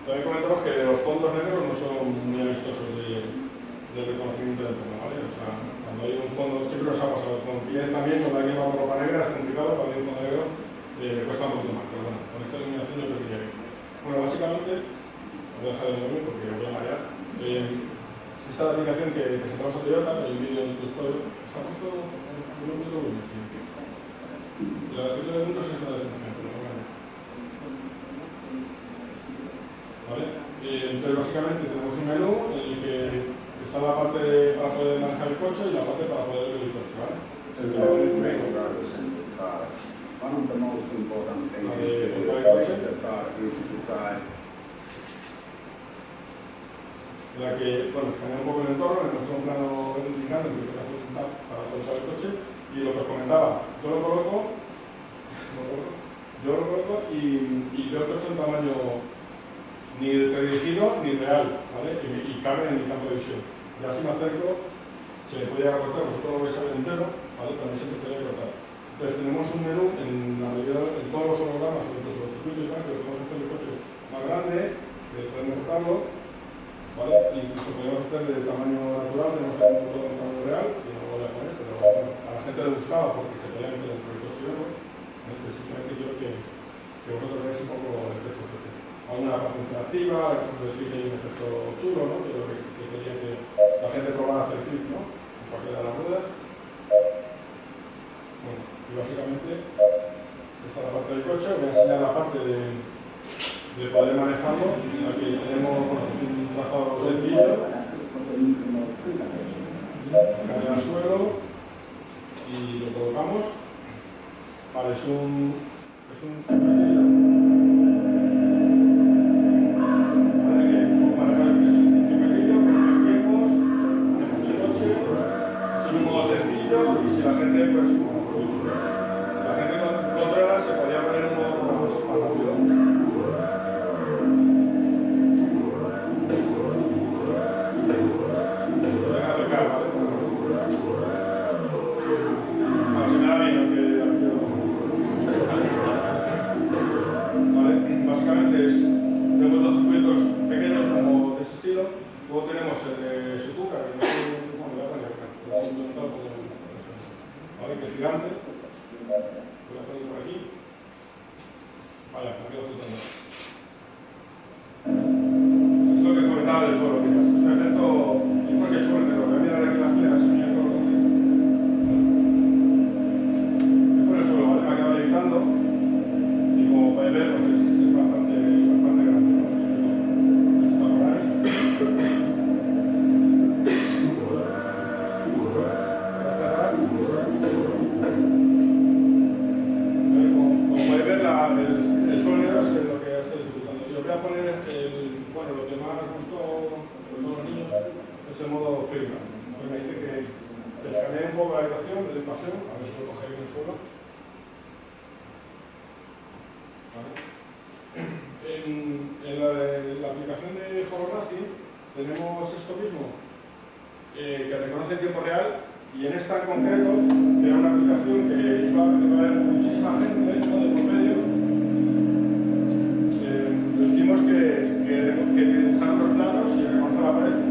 También comentaros que los fondos negros no son muy amistosos del reconocimiento del entorno, ¿vale? O sea, cuando hay un fondo, siempre nos ha pasado con clientes también, cuando alguien va con ropa negra es complicado, cuando hay un fondo negro cuesta un poquito más, pero bueno, con esta iluminación yo creo que ya. Bueno, básicamente, os voy a dejar de moverme porque os voy a marear. Esta es la aplicación que presentamos a Toyota, hay un vídeo en introductorio. ¿Se ha puesto un número 1? La actividad de puntos es la definición, pero no vale. ¿Vale? Entonces, básicamente, tenemos un menú en el que está la parte para poder manejar el coche y la parte para poder ver el coche, ¿vale? One of the most important things is to operate the car is to try. En la que, bueno, escanea un poco el entorno, le muestra un plano indicando que hace un tap para colocar el coche y lo que os comentaba, yo lo coloco y veo el coche en tamaño ni teledirigido ni real, ¿vale? Y cabe en mi campo de visión. Y así me acerco, se le puede llegar a cortar, vosotros lo vais a ver entero, ¿vale? También se empezaría a cortar. Entonces tenemos un menú en la mayoría en todos los hologramas, incluso los circuitos y demás, que podemos hacer el coche más grande, que podemos cortarlo, ¿vale? Incluso podemos hacer de tamaño natural, tenemos que hacer un botón de tamaño real, que no lo voy a poner, pero bueno, a la gente le gustaba porque se podía meter en proyectos y luego, entonces simplemente quiero que vosotros veáis un poco el efecto que tiene. Alguna parte interactiva, como decir que hay un efecto chulo, ¿no? Que quería que la gente probara hacer clic, ¿no? En cualquiera de las ruedas. Bueno, y básicamente esta es la parte del coche. Voy a enseñar la parte de poder manejarlo. Aquí tenemos un trazado sencillo. Cae al suelo y lo colocamos. Vale, es un En la aplicación de Holography tenemos esto mismo, que reconoce en tiempo real Y en esta en concreto, que era una aplicación que iba a haber muchísima gente, ¿no?, de por medio, decimos que dibujaron los planos y el recorte de la pared